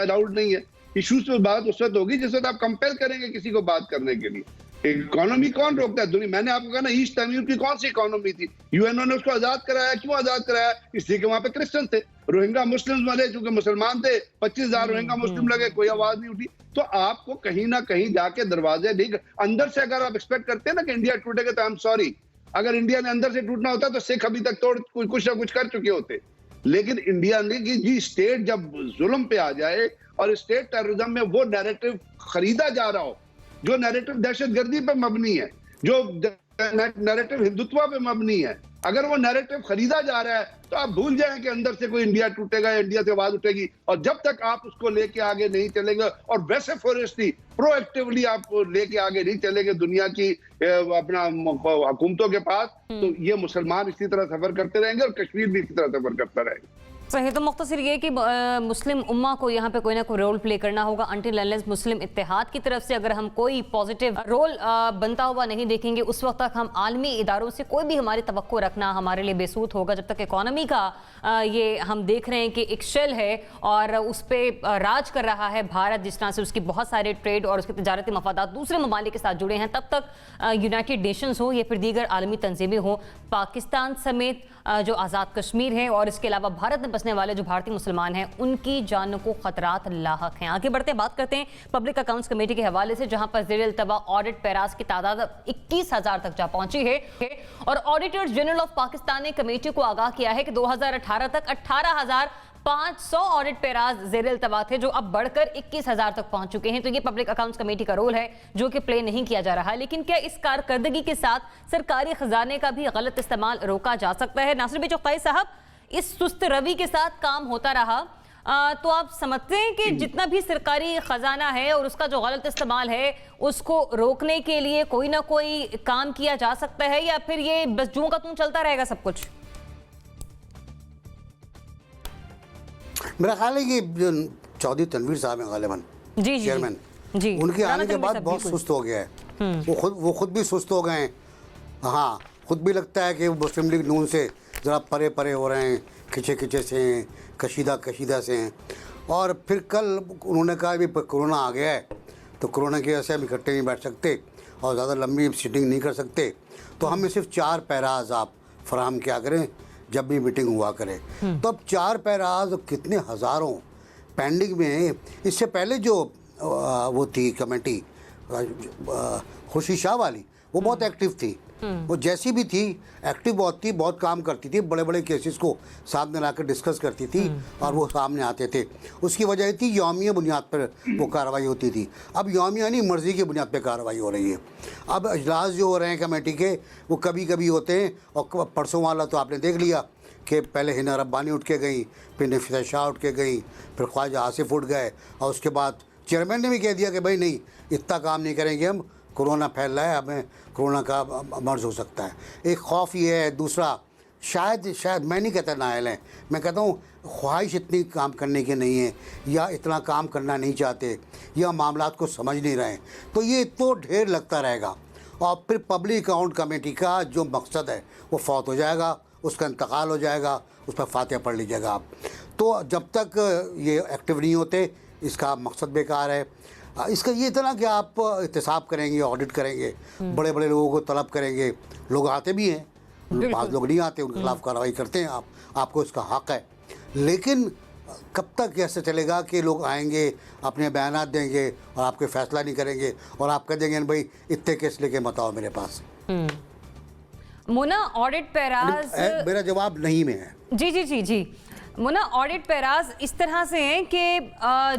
अलाउड नहीं है? इशूज पे बात उस वक्त होगी जिस वक्त आप कंपेल करेंगे किसी को बात करने के लिए। इकोनॉमी कौन रोकता है दुनिया? मैंने आपको कहा ना, ईस्ट तैमूर की कौन सी इकोनॉमी थी? यूएनओ ने उसको आजाद कराया। क्यों आजाद कराया? इसलिए कि वहां पे क्रिश्चियन थे, रोहिंगा मुस्लिम वाले, चूंकि मुसलमान थे, 25,000 रोहिंगा मुस्लिम लगे, कोई आवाज नहीं उठी। तो आपको कहीं ना कहीं जाके दरवाजे नहीं, अंदर से अगर आप एक्सपेक्ट करते हैं ना कि इंडिया टूटेगा, तो आई एम सॉरी, अगर इंडिया ने अंदर से टूटना होता तो सिख अभी तक तोड़ कुछ ना कुछ कर चुके होते। लेकिन इंडिया ने कि जी स्टेट जब जुल्म पे आ जाए और स्टेट टेररिज्म में वो नैरेटिव खरीदा जा रहा हो, जो नैरेटिव दहशतगर्दी पे मबनी है, जो नैरेटिव हिंदुत्व पे मबनी है, अगर वो नैरेटिव खरीदा जा रहा है तो आप भूल जाएं कि अंदर से कोई इंडिया टूटेगा, इंडिया से आवाज उठेगी। और जब तक आप उसको लेके आगे नहीं चलेंगे और वैसे फॉरेस्टली प्रोएक्टिवली आप लेके आगे नहीं चलेंगे दुनिया की अपना हुकूमतों के पास, तो ये मुसलमान इसी तरह सफर करते रहेंगे और कश्मीर भी इसी तरह सफर करता रहेगा। सही। तो मुख्तसर ये कि मुस्लिम उम्मा को यहाँ पे कोई ना कोई रोल प्ले करना होगा। अनटिल अनलेस मुस्लिम इत्तेहाद की तरफ से अगर हम कोई पॉजिटिव रोल बनता हुआ नहीं देखेंगे, उस वक्त तक हम आलमी इदारों से कोई भी हमारी तवक्को रखना हमारे लिए बेसूत होगा। जब तक इकॉनमी का ये हम देख रहे हैं कि एक शेल है और उस पर राज कर रहा है भारत, जिस तरह से उसकी बहुत सारे ट्रेड और उसके तजारती मफादात दूसरे ममालिक के साथ जुड़े हैं, तब तक यूनाइटेड नेशंस हो या फिर दीगर आलमी तंजीमें हो, पाकिस्तान समेत जो आज़ाद कश्मीर है और इसके अलावा भारत में बसने वाले जो भारतीय मुसलमान हैं उनकी जानों को खतरात लाहक हैं। आगे बढ़ते बात करते हैं पब्लिक अकाउंट्स कमेटी के हवाले से, जहां पर ज़ेर-ए-इल्तवा ऑडिट पैराज की तादाद 21,000 तक जा पहुंची है और ऑडिटर्स जनरल ऑफ पाकिस्तान ने कमेटी को आगाह किया है कि 2018 तक 18,500 ऑडिट पैराज ज़ेर-ए-इल्तवा थे, जो अब बढ़कर 21,000 तक पहुंच चुके हैं। तो ये पब्लिक अकाउंट्स कमेटी का रोल है जो कि प्ले नहीं किया जा रहा है। लेकिन क्या इस कारकर्दगी के साथ सरकारी खजाने का भी गलत इस्तेमाल रोका जा सकता है? नासिर बिचौकताई साहब, इस सुस्त रवि के साथ काम होता रहा तो आप समझते हैं कि जितना भी सरकारी खजाना है और उसका जो गलत इस्तेमाल है उसको रोकने के लिए कोई ना कोई काम किया जा सकता है, या फिर ये बस जूं का तूं चलता रहेगा सब कुछ? मेरा ख्याल है कि जो चौधरी तनवीर साहब हैं गालिबन चेयरमैन, उनके आने के बाद बहुत सुस्त हो गया है। वो खुद भी सुस्त हो गए हैं। हाँ, खुद भी लगता है कि मुस्लिम लीग नून से ज़रा परे परे हो रहे हैं, खिंचे से हैं, कशीदा से हैं। और फिर कल उन्होंने कहा भी कोरोना आ गया है तो कोरोना की वजह से हम इकट्ठे नहीं बैठ सकते और ज़्यादा लंबी सिटिंग नहीं कर सकते, तो हमें सिर्फ 4 पैराज आप फराहम किया करें जब भी मीटिंग हुआ करे। तो अब 4 पैराज कितने हज़ारों पेंडिंग में हैं। इससे पहले जो वो थी कमेटी खुशी शाह वाली, वो बहुत एक्टिव थी। वो जैसी भी थी एक्टिव बहुत थी, बहुत काम करती थी, बड़े बड़े केसेस को सामने लाकर डिस्कस करती थी और वो सामने आते थे। उसकी वजह थी यौमिया बुनियाद पर वो कार्रवाई होती थी। अब यौमिया नहीं, मर्ज़ी की बुनियाद पर कार्रवाई हो रही है। अब अजलास जो हो रहे हैं कमेटी के वो कभी कभी होते हैं, और परसों वाला तो आपने देख लिया कि पहले हिना रब्बानी उठ के गई, फिर नफीसा शाह उठ के गई, फिर ख्वाजा आसिफ उठ गए, और उसके बाद चेयरमैन ने भी कह दिया कि भाई नहीं, इतना काम नहीं करेंगे हम, कोरोना फैल रहा है, हमें कोरोना का मर्ज हो सकता है। एक खौफ ये है। दूसरा, शायद मैं नहीं कहता नाअहल हैं, मैं कहता हूँ ख्वाहिश इतनी काम करने की नहीं है, या इतना काम करना नहीं चाहते, या मामलात को समझ नहीं रहे हैं, तो ये तो ढेर लगता रहेगा। और फिर पब्लिक अकाउंट कमेटी का जो मकसद है वो फौत हो जाएगा, उसका इंतकाल हो जाएगा, उस पर फातिहा पढ़ लीजिएगा आप। तो जब तक ये एक्टिव नहीं होते इसका मकसद बेकार है। इसका ये इतना कि आप एहतसाब करेंगे, ऑडिट करेंगे, बड़े बड़े लोगों को तलब करेंगे, लोग आते भी हैं, 5 लोग नहीं आते, उनके खिलाफ कार्रवाई करते हैं आप, आपको इसका हक़ है। लेकिन कब तक ऐसे चलेगा कि लोग आएंगे, अपने बयानात देंगे और आपके फैसला नहीं करेंगे, और आप कह देंगे भाई इतने केस लेके मत आओ मेरे पास। मोना, ऑडिट पैराज, मेरा जवाब नहीं में है। जी मोना, ऑडिट पैराज इस तरह से हैं कि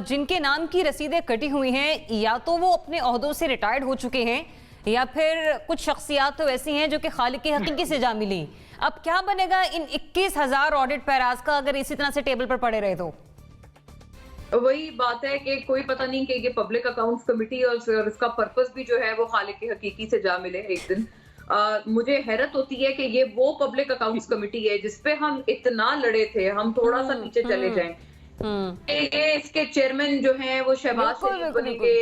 जिनके नाम की रसीदें कटी हुई हैं, या तो वो अपने ओहदों से रिटायर्ड हो चुके हैं, या फिर कुछ शख्सियात तो ऐसी हैं जो कि खालिक की हकीकी सजा मिली। अब क्या बनेगा इन 21,000 ऑडिट पैराज का अगर इसी तरह से टेबल पर पड़े रहे? तो वही बात है कि कोई पता नहीं कि ये पब्लिक अकाउंट्स कमेटी और इसका पर्पस भी जो है वो खालिक की हकीकी सजा मिले एक दिन। मुझे हैरत होती है कि ये वो पब्लिक अकाउंट्स कमेटी है जिसपे हम इतना लड़े थे। हम थोड़ा सा नीचे चले जाएं, ये इसके चेयरमैन जो हैं वो शहबाज शरीफ बनेंगे,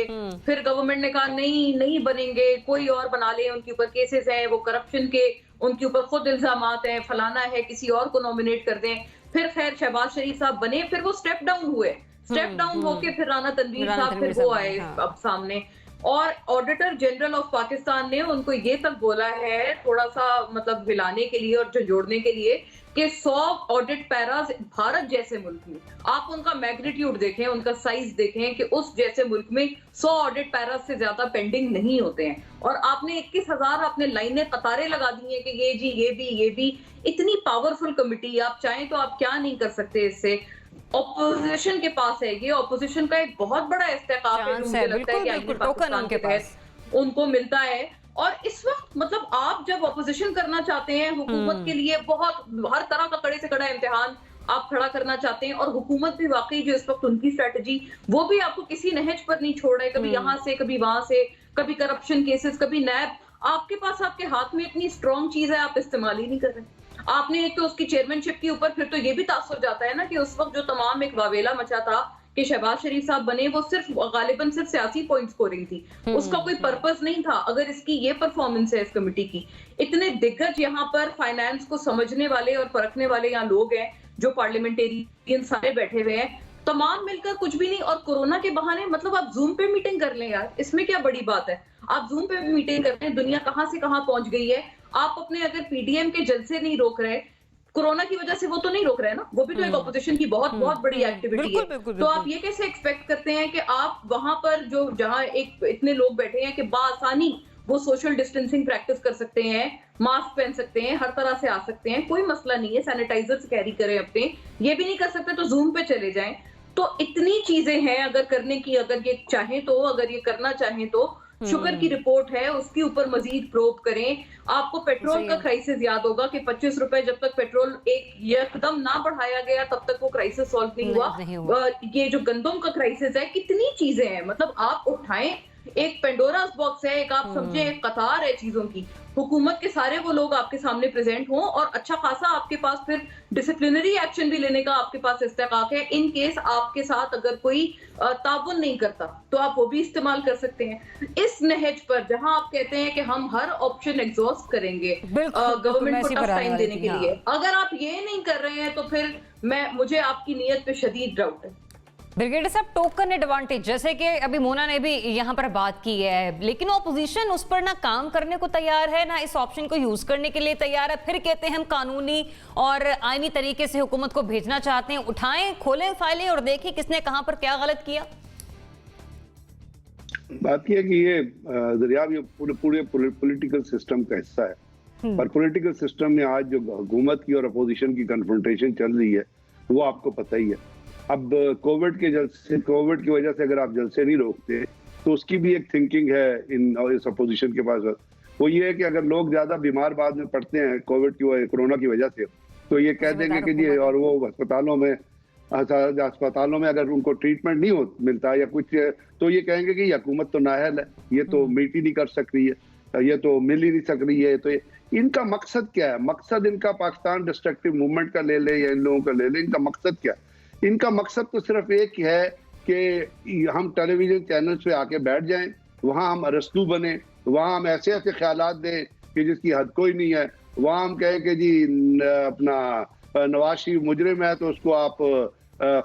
फिर गवर्नमेंट ने कहा नहीं बनेंगे, कोई और बना ले, उनके ऊपर केसेस हैं, वो करप्शन के उनके ऊपर खुद इल्जामात हैं, फलाना है, किसी और को नॉमिनेट कर दें। फिर खैर शहबाज शरीफ साहब बने, फिर वो स्टेप डाउन हुए, स्टेप डाउन होके फिर राना तनवीर साहब फिर वो आए अब सामने। और ऑडिटर जनरल ऑफ पाकिस्तान ने उनको ये तक बोला है, थोड़ा सा मतलब हिलाने के लिए और जोड़ने के लिए, कि 100 ऑडिट पैराज भारत जैसे मुल्क में, आप उनका मैग्नीट्यूड देखें, उनका साइज देखें, कि उस जैसे मुल्क में 100 ऑडिट पैराज से ज्यादा पेंडिंग नहीं होते हैं। और आपने 21,000 अपने लाइनें कतारें लगा दी हैं कि ये जी ये भी। इतनी पावरफुल कमिटी, आप चाहें तो आप क्या नहीं कर सकते इससे। ऑपोजिशन के पास है ये, ऑपोजिशन का एक बहुत बड़ा इस्तेकाफ है जो मुझे लगता है कि आईनी पाकिस्तान के तहत उनको मिलता है। और इस वक्त मतलब आप जब ऑपोजिशन करना चाहते हैं, हुकूमत के लिए बहुत हर तरह का कड़े से कड़ा इम्तिहान आप खड़ा करना चाहते हैं, और हुकूमत भी वाकई जो इस वक्त उनकी स्ट्रेटजी, वो भी आपको किसी नहज पर नहीं छोड़ रहे, कभी यहाँ से कभी वहां से, कभी करप्शन केसेस, कभी नैब। आपके पास आपके हाथ में इतनी स्ट्रॉन्ग चीज है, आप इस्तेमाल ही नहीं कर रहे। आपने एक तो उसकी चेयरमैनशिप के ऊपर फिर तो ये भी तासुर जाता है ना कि उस वक्त जो तमाम एक वावेला मचा था कि शहबाज शरीफ साहब बने, वो सिर्फ गालिबन सिर्फ सियासी पॉइंट स्कोरिंग थी, उसका कोई पर्पस नहीं था। अगर इसकी ये परफॉर्मेंस है इस कमेटी की, इतने दिग्गज यहाँ पर फाइनेंस को समझने वाले और परखने वाले यहाँ लोग हैं, जो पार्लियामेंटेरियन सारे बैठे हुए हैं, तमाम मिलकर कुछ भी नहीं। और कोरोना के बहाने मतलब आप जूम पे मीटिंग कर लें यार, इसमें क्या बड़ी बात है। आप जूम पे मीटिंग कर लें, दुनिया कहाँ से कहाँ पहुंच गई है। आप अपने अगर पीडीएम के जलसे नहीं रोक रहे, कोरोना की वजह से वो तो नहीं रोक रहे ना, वो भी तो एक ऑपोजिशन की बहुत बहुत बड़ी एक्टिविटी है। तो आप ये कैसे एक्सपेक्ट करते हैं कि आप वहां पर जो जहां एक इतने लोग बैठे हैं कि बासानी वो सोशल डिस्टेंसिंग प्रैक्टिस कर सकते हैं, मास्क पहन सकते हैं, हर तरह से आ सकते हैं, कोई मसला नहीं है, सैनिटाइजर्स कैरी करें अपने, ये भी नहीं कर सकते तो जूम पे चले जाएं। तो इतनी चीजें हैं अगर करने की, अगर ये चाहें तो, अगर ये करना चाहें तो। शुगर की रिपोर्ट है, उसके ऊपर मजीद प्रोब करें। आपको पेट्रोल का क्राइसिस याद होगा कि 25 रुपए जब तक पेट्रोल एक एकदम ना बढ़ाया गया तब तक वो क्राइसिस सॉल्व नहीं हुआ। ये जो गंदम का क्राइसिस है, कितनी चीजें हैं, मतलब आप उठाएं, एक पेंडोरास बॉक्स है, एक आप समझे एक कतार है चीजों की। हुकूमत के सारे वो लोग आपके सामने प्रेजेंट हों और अच्छा खासा आपके पास फिर डिसिप्लिनरी एक्शन भी लेने का आपके पास इस्तेकाक है। इन केस आपके साथ अगर कोई ताउन नहीं करता तो आप वो भी इस्तेमाल कर सकते हैं। इस नहज पर जहां आप कहते हैं कि हम हर ऑप्शन एग्जॉस्ट करेंगे गवर्नमेंट को टफ टाइम देने के लिए, अगर आप ये नहीं कर रहे हैं तो फिर मुझे आपकी नीयत पे शदीद डाउट है। ब्रिगेडियर साहब, टोकन एडवांटेज जैसे कि अभी मोना ने भी यहाँ पर बात की है, लेकिन ऑपोजिशन उस पर ना काम करने को तैयार है, ना इस ऑप्शन को यूज करने के लिए तैयार है। फिर कहते हैं हम कानूनी और आईनी तरीके से हुकूमत को भेजना चाहते हैं। उठाएं, खोलें फाइलें और देखें किसने कहां पर क्या गलत किया। बात यह है कि ये दरियाब ये पूरे पॉलिटिकल सिस्टम का हिस्सा है, और पॉलिटिकल सिस्टम में आज जो हुकूमत की और अपोजिशन की कन्फ्रंटेशन चल रही है वो आपको पता ही है। अब कोविड की वजह से अगर आप जलसे नहीं रोकते तो उसकी भी एक थिंकिंग है इस अपोजिशन के पास। वो ये है कि अगर लोग ज्यादा बीमार बाद में पड़ते हैं कोरोना की वजह से, तो ये कह देंगे कि जी, और वो अस्पतालों में अगर उनको ट्रीटमेंट नहीं मिलता या कुछ, तो ये कहेंगे कि हुकूमत तो नाअहल है, ये तो मीट ही नहीं कर सक रही है, ये तो मिल ही नहीं सक रही है। तो इनका मकसद क्या है? मकसद इनका पाकिस्तान डिस्ट्रक्टिव मूवमेंट का ले ले या इन लोगों का ले ले, इनका मकसद क्या है? इनका मकसद तो सिर्फ एक है कि हम टेलीविजन चैनल्स पे आके बैठ जाएं, वहां हम अरस्तू बने, वहां हम ऐसे ऐसे ख्यालात दें कि जिसकी हद कोई नहीं है, वहां हम कहें कि जी अपना नवाज शरीफ मुजरिम है तो उसको आप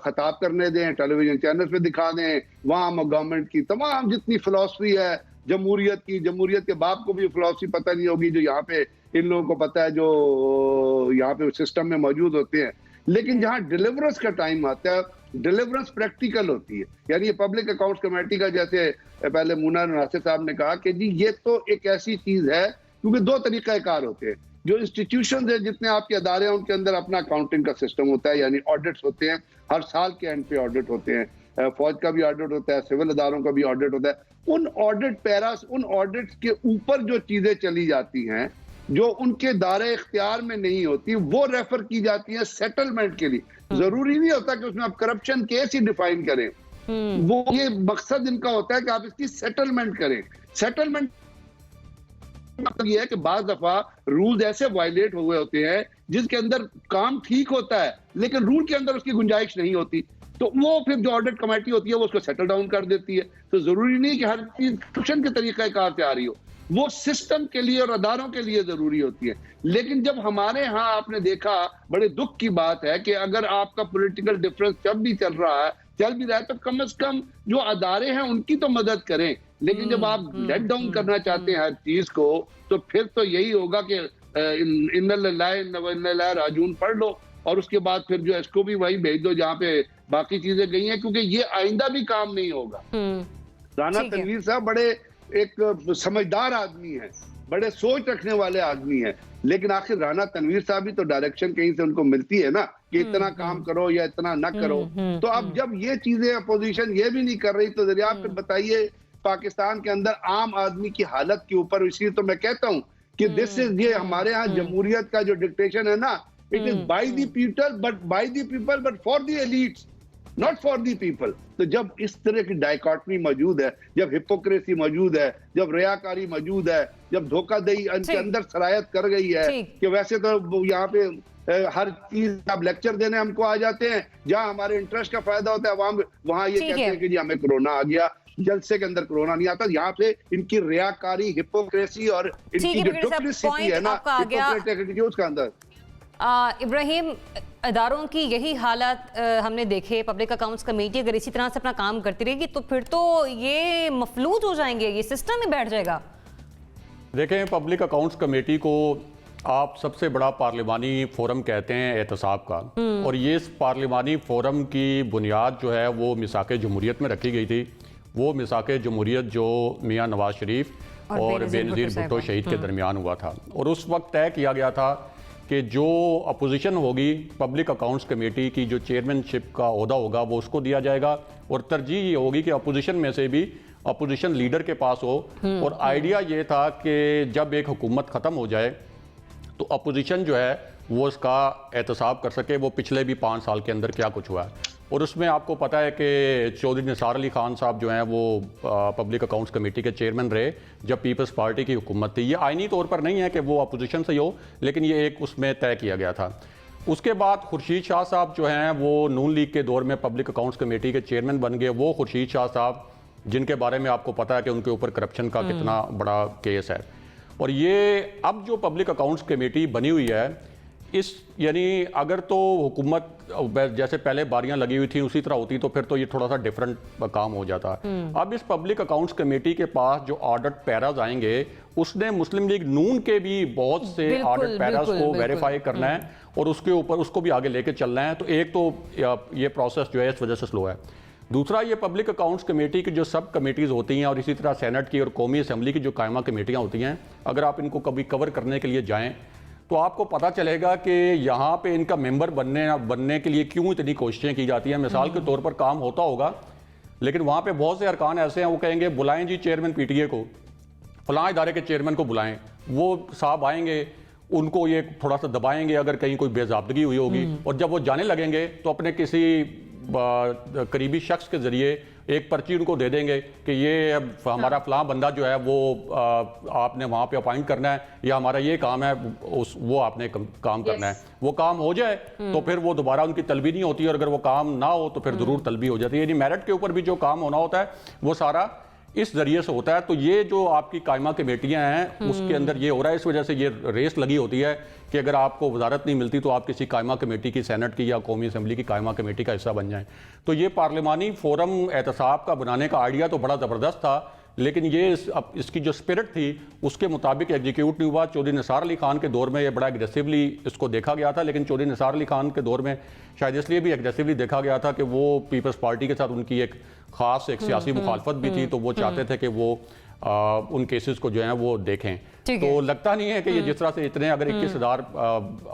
खताब करने दें, टेलीविजन चैनल्स पे दिखा दें। वहां हम गवर्नमेंट की तमाम जितनी फिलॉसफी है जमहूरियत के बाप को भी फिलॉसफी पता नहीं होगी जो यहाँ पे इन लोगों को पता है, जो यहाँ पे सिस्टम में मौजूद होते हैं। लेकिन जहां डिलीवरेंस का टाइम आता है, डिलीवरेंस प्रैक्टिकल होती है। यानी ये पब्लिक अकाउंट्स कमेटी का, जैसे पहले मुन्ना नासिर साहब ने कहा कि जी ये तो एक ऐसी चीज है, क्योंकि दो तरीकाकार होते हैं। जो इंस्टीट्यूशन है, जितने आपके अदारे हैं, उनके अंदर अपना अकाउंटिंग का सिस्टम होता है, यानी ऑडिट्स होते हैं, हर साल के एंड पे ऑडिट होते हैं। फौज का भी ऑडिट होता है, सिविल अदारों का भी ऑडिट होता है। उन ऑडिट्स के ऊपर जो चीजें चली जाती हैं, जो उनके दायरे इख्तियार में नहीं होती, वो रेफर की जाती है सेटलमेंट के लिए। जरूरी नहीं होता कि उसमें आप करप्शन केस ही डिफाइन करें, वो ये मकसद इनका होता है कि आप इसकी सेटलमेंट करें। सेटलमेंट मतलब ये है कि बाज़ दफा रूल्स ऐसे वायलेट हुए होते हैं जिसके अंदर काम ठीक होता है लेकिन रूल के अंदर उसकी गुंजाइश नहीं होती, तो वो फिर जो ऑडिट कमेटी होती है वो उसको सेटल डाउन कर देती है। तो जरूरी नहीं कि हर चीज करप्शन के तरीकाकार से आ रही हो, वो सिस्टम के लिए और अदारों के लिए जरूरी होती है। लेकिन जब हमारे यहाँ आपने देखा, बड़े दुख की बात है कि अगर आपका पॉलिटिकल डिफरेंस जब भी चल रहा है तो कम से कम जो अदारे हैं उनकी तो मदद करें। लेकिन जब आप लेट डाउन करना चाहते हैं हर चीज को, तो फिर तो यही होगा कि इन्ना लिल्लाहि राजून पढ़ लो और उसके बाद फिर जो इसको भी वही भेज दो जहाँ पे बाकी चीजें गई हैं, क्योंकि ये आइंदा भी काम नहीं होगा। राना तनवीर साहब बड़े एक समझदार आदमी है, बड़े सोच रखने वाले आदमी है, लेकिन आखिर राना तनवीर साहब भी तो डायरेक्शन कहीं से उनको मिलती है ना कि इतना काम करो या इतना ना करो। तो अब जब ये चीजें अपोजिशन ये भी नहीं कर रही, तो जरिए आप बताइए पाकिस्तान के अंदर आम आदमी की हालत के ऊपर। इसलिए तो मैं कहता हूँ कि दिस इज, ये हमारे यहाँ जमहूरियत का जो डिक्टेशन है ना, it is by the people but for the elites. Not for the people. तो जब इस तरह की डायकॉटमी मौजूद है, जब हिपोक्रेसी मौजूद है, जब रियाकारी मौजूद है, जब धोखाधड़ी इनके अंदर सरायत कर गई है कि वैसे तो यहाँ पे हर चीज आप लेक्चर देने हमको आ जाते हैं, जहां हमारे इंटरेस्ट का फायदा होता है वहां ये कहते हैं कि जी हमें कोरोना आ गया, जलसे के अंदर कोरोना नहीं आता। यहाँ पे इनकी रियाकारी, हिपोक्रेसी और इनकी जो डुप्लिसिटी है ना, हिपोक्रेटिक उसका अंदर इब्राहिम, इदारों की यही हालत हमने देखे। पब्लिक अकाउंट्स कमेटी अगर इसी तरह से अपना काम करती रहेगी तो फिर तो ये मफलूज हो जाएंगे, ये सिस्टम में बैठ जाएगा। देखें, पब्लिक अकाउंट्स कमेटी को आप सबसे बड़ा पार्लिमानी फोरम कहते हैं एहतसाब का, और ये इस पार्लिमानी फोरम की बुनियाद जो है वो मिसाक जमहूरियत में रखी गई थी। वो मिसाक जमहूरियत जो मियाँ नवाज शरीफ और बेनज़ीर भुट्टो शहीद के दरमियान हुआ था, और उस वक्त तय किया गया था कि जो अपोजिशन होगी पब्लिक अकाउंट्स कमेटी की, जो चेयरमैनशिप का ओहदा होगा वो उसको दिया जाएगा, और तरजीह ये होगी कि अपोजिशन में से भी अपोजिशन लीडर के पास हो। और आइडिया ये था कि जब एक हुकूमत ख़त्म हो जाए तो अपोजिशन जो है वो इसका एहतसाब कर सके वो पिछले भी 5 साल के अंदर क्या कुछ हुआ है। और उसमें आपको पता है कि चौधरी निसार अली खान साहब जो हैं वो पब्लिक अकाउंट्स कमेटी के चेयरमैन रहे जब पीपल्स पार्टी की हुकूमत थी। ये आइनी तौर पर नहीं है कि वो अपोजिशन से ही हो, लेकिन ये एक उसमें तय किया गया था। उसके बाद खुर्शीद शाह साहब जो हैं वो नून लीग के दौर में पब्लिक अकाउंट्स कमेटी के चेयरमैन बन गए। वो खुर्शीद शाह साहब जिनके बारे में आपको पता है कि उनके ऊपर करप्शन का कितना बड़ा केस है। और ये अब जो पब्लिक अकाउंट्स कमेटी बनी हुई है, इस यानी अगर तो हुकूमत जैसे पहले बारियां लगी हुई थी उसी तरह होती तो फिर तो ये थोड़ा सा डिफरेंट काम हो जाता। अब इस पब्लिक अकाउंट्स कमेटी के पास जो ऑडिट पैराज आएंगे, उसने मुस्लिम लीग नून के भी बहुत से ऑडिट पैराज को वेरीफाई करना है और उसके ऊपर उसको भी आगे लेके चलना है। तो एक तो ये प्रोसेस जो है इस वजह से स्लो है। दूसरा, ये पब्लिक अकाउंट्स कमेटी की जो सब कमेटीज़ होती हैं और इसी तरह सेनेट की और कौमी असम्बली की जो कायमा कमेटियाँ होती हैं, अगर आप इनको कभी कवर करने के लिए जाएँ तो आपको पता चलेगा कि यहाँ पे इनका मेंबर बनने के लिए क्यों इतनी कोशिशें की जाती हैं। मिसाल के तौर पर काम होता होगा, लेकिन वहाँ पे बहुत से अरकान ऐसे हैं वो कहेंगे बुलाएं जी चेयरमैन पीटीए को, फलां इदारे के चेयरमैन को बुलाएं। वो साहब आएंगे, उनको ये थोड़ा सा दबाएंगे अगर कहीं कोई बेज़ाब्दगी हुई होगी, और जब वो जाने लगेंगे तो अपने किसी करीबी शख्स के ज़रिए एक पर्ची उनको दे देंगे कि ये अब हमारा फलां बंदा जो है वो आपने वहाँ पे अपॉइंट करना है, या हमारा ये काम है वो आपने काम करना है। वो काम हो जाए तो फिर वो दोबारा उनकी तलबी नहीं होती, और अगर वो काम ना हो तो फिर ज़रूर तलबी हो जाती है। यानी मेरिट के ऊपर भी जो काम होना होता है वो सारा इस जरिए से होता है। तो ये जो आपकी कायमा कमेटियां हैं उसके अंदर ये हो रहा है। इस वजह से ये रेस लगी होती है कि अगर आपको वजारत नहीं मिलती तो आप किसी कायमा कमेटी की, सेनेट की या कौमी असम्बली की कायमा कमेटी का हिस्सा बन जाएं। तो ये पार्लिमानी फोरम एहतसाब का बनाने का आइडिया तो बड़ा ज़बरदस्त था, लेकिन ये इसकी जो स्पिरिट थी उसके मुताबिक एग्जीक्यूट नहीं हुआ। चौधरी निसार अली खान के दौर में ये बड़ा एग्रेसिवली इसको देखा गया था, लेकिन चौधरी निसार अली खान के दौर में शायद इसलिए भी एग्रेसिवली देखा गया था कि वो पीपल्स पार्टी के साथ उनकी एक खास एक सियासी मुखालफत भी थी, तो वो चाहते थे कि वो उन केसेस को जो है वो देखें। तो लगता नहीं है कि ये जिस तरह से इतने अगर 21,000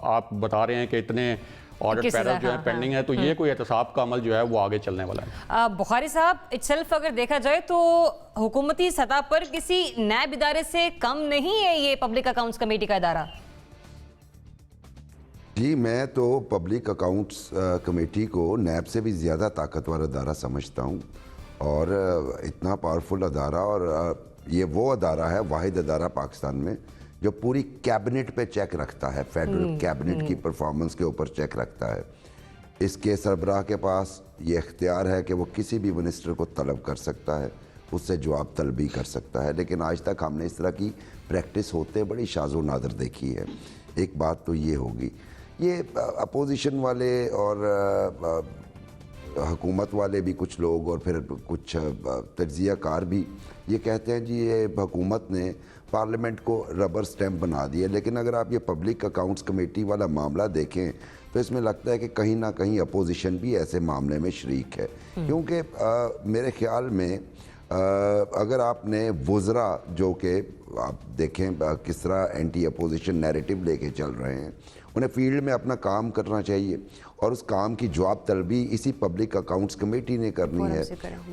आप बता रहे हैं कि इतने ऑडिट पैरल जो है पेंडिंग है, तो ये कोई एहतसाब का अमल जो है वो आगे चलने वाला है। बुखारी साहब, इटसेल्फ अगर देखा जाए तो हुकूमती सतह पर किसी नैब इदारे से कम नहीं है ये पब्लिक अकाउंट्स कमेटी का इदारा। जी, मैं तो पब्लिक अकाउंट्स कमेटी को नैब से भी ज़्यादा ताकतवर अदारा समझता हूँ, और इतना पावरफुल अदारा, और ये वो अदारा है, वाहिद अदारा पाकिस्तान में जो पूरी कैबिनेट पे चेक रखता है, फेडरल कैबिनेट की परफॉर्मेंस के ऊपर चेक रखता है। इसके सरबराह के पास ये इख्तियार है कि वो किसी भी मिनिस्टर को तलब कर सकता है, उससे जवाब तलबी कर सकता है, लेकिन आज तक हमने इस तरह की प्रैक्टिस होते बड़ी शाज़ो नादर देखी है। एक बात तो ये होगी, ये अपोजिशन वाले और हुकूमत वाले भी कुछ लोग और फिर कुछ तज्ज़िया कार भी ये कहते हैं जी ये हुकूमत ने पार्लियामेंट को रबर स्टैम्प बना दिया। लेकिन अगर आप ये पब्लिक अकाउंट्स कमेटी वाला मामला देखें तो इसमें लगता है कि कहीं ना कहीं अपोजिशन भी ऐसे मामले में शरीक है, क्योंकि मेरे ख्याल में अगर आपने वज़रा जो कि आप देखें किस तरह एंटी अपोजिशन नैरेटिव लेके चल रहे हैं, उन्हें फील्ड में अपना काम करना चाहिए और उस काम की जवाब तलबी इसी पब्लिक अकाउंट्स कमेटी ने करनी है।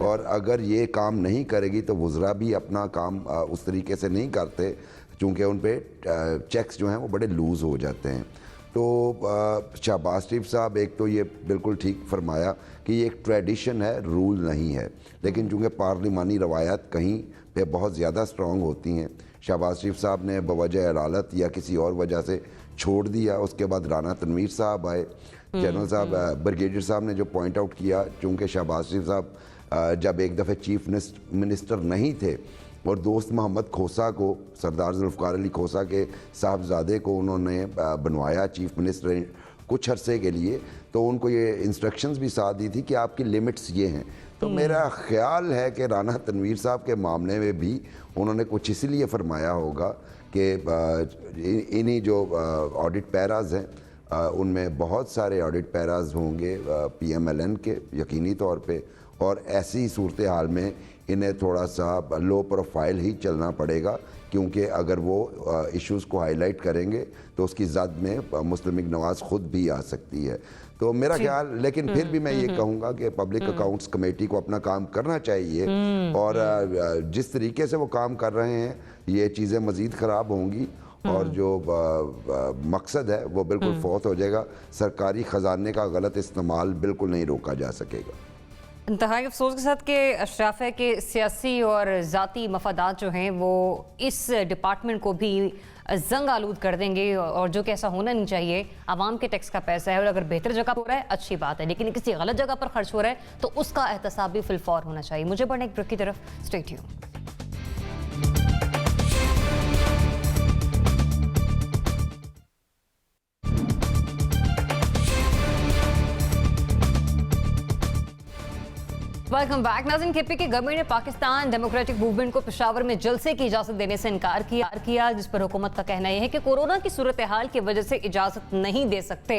और अगर ये काम नहीं करेगी तो वज़रा भी अपना काम उस तरीके से नहीं करते, चूँकि उन पर चेक्स जो हैं वो बड़े लूज़ हो जाते हैं। तो शहबाज शरीफ साहब एक तो ये बिल्कुल ठीक फरमाया कि ये एक ट्रेडिशन है, रूल नहीं है, लेकिन चूँकि पार्लिमानी रवायात कहीं पे बहुत ज़्यादा स्ट्रॉन्ग होती हैं, शहबाज शरीफ साहब ने बवजह अदालत या किसी और वजह से छोड़ दिया। उसके बाद राना तनवीर साहब आए, जनरल साहब ब्रिगेडियर साहब ने जो पॉइंट आउट किया, चूँकि शहबाज शरीफ साहब जब एक दफ़े चीफ मिनिस्टर नहीं थे और दोस्त मोहम्मद खोसा को, सरदार जुल्फ़िकार अली खोसा के साहबजादे को उन्होंने बनवाया चीफ मिनिस्टर कुछ अरसे के लिए, तो उनको ये इंस्ट्रक्शंस भी साथ दी थी कि आपकी लिमिट्स ये हैं। तो मेरा ख्याल है कि राना तनवीर साहब के मामले में भी उन्होंने कुछ इसलिए फरमाया होगा कि इन्हीं जो ऑडिट पैराज हैं उनमें बहुत सारे ऑडिट पैराज होंगे PMLN के यकीनी तौर पे, और ऐसी सूरत हाल में इन्हें थोड़ा सा लो प्रोफाइल ही चलना पड़ेगा, क्योंकि अगर वो इश्यूज़ को हाईलाइट करेंगे तो उसकी जद में मुस्लिम लीग नवाज़ ख़ुद भी आ सकती है। तो मेरा ख्याल, लेकिन फिर भी मैं ये कहूँगा कि पब्लिक अकाउंट्स कमेटी को अपना काम करना चाहिए, और जिस तरीके से वो काम कर रहे हैं ये चीज़ें मज़ीद ख़राब होंगी और जो मकसद है वो बिल्कुल फौत हो जाएगा। सरकारी ख़जाने का गलत इस्तेमाल बिल्कुल नहीं रोका जा सकेगा। इंतहाई अफसोस के साथ कि अशराफ है कि सियासी और ज़ाती मफादात जो हैं वो इस डिपार्टमेंट को भी जंग आलूद कर देंगे, और जो कि ऐसा होना नहीं चाहिए। आवाम के टैक्स का पैसा है और अगर बेहतर जगह पर हो रहा है अच्छी बात है, लेकिन किसी गलत जगह पर खर्च हो रहा है तो उसका एहतसाब भी फिलफौर होना चाहिए। मुझे बढ़ने एक ब्रेक की तरफ, स्टे ट्यून्ड। Welcome back. नाज़रीन, KP की गवर्नमेंट ने पाकिस्तान डेमोक्रेटिक मूवमेंट को पेशावर में जलसे की इजाजत देने से इनकार किया, जिस पर हुकूमत का कहना यह है कि कोरोना की सूरत हाल की वजह से इजाजत नहीं दे सकते।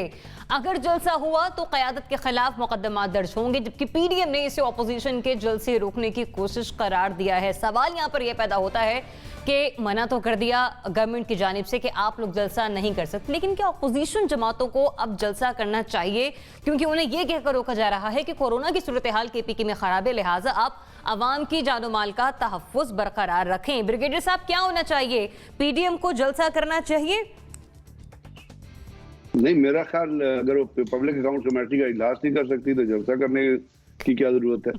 अगर जलसा हुआ तो क़यादत के खिलाफ मुकदमा दर्ज होंगे, जबकि PDM ने इसे अपोजिशन के जलसे रोकने की कोशिश करार दिया है। सवाल यहाँ पर यह पैदा होता है कि मना तो कर दिया गवर्नमेंट की जानिब से कि आप लोग जलसा नहीं कर सकते, लेकिन क्या अपोजिशन जमातों को अब जलसा करना चाहिए, क्योंकि उन्हें यह कहकर रोका जा रहा है कि कोरोना की सूरत हाल KP में खराब है, लिहाजा आप अवाम की जानो माल का तहफ़्फ़ुज़ बरकरार रखें। ब्रिगेडियर साहब, क्या होना चाहिए? PDM को जलसा करना चाहिए? नहीं, मेरा ख्याल अगर वो पब्लिक अकाउंट कमेटी का इजलास नहीं कर सकती तो जलसा करने की क्या जरूरत है?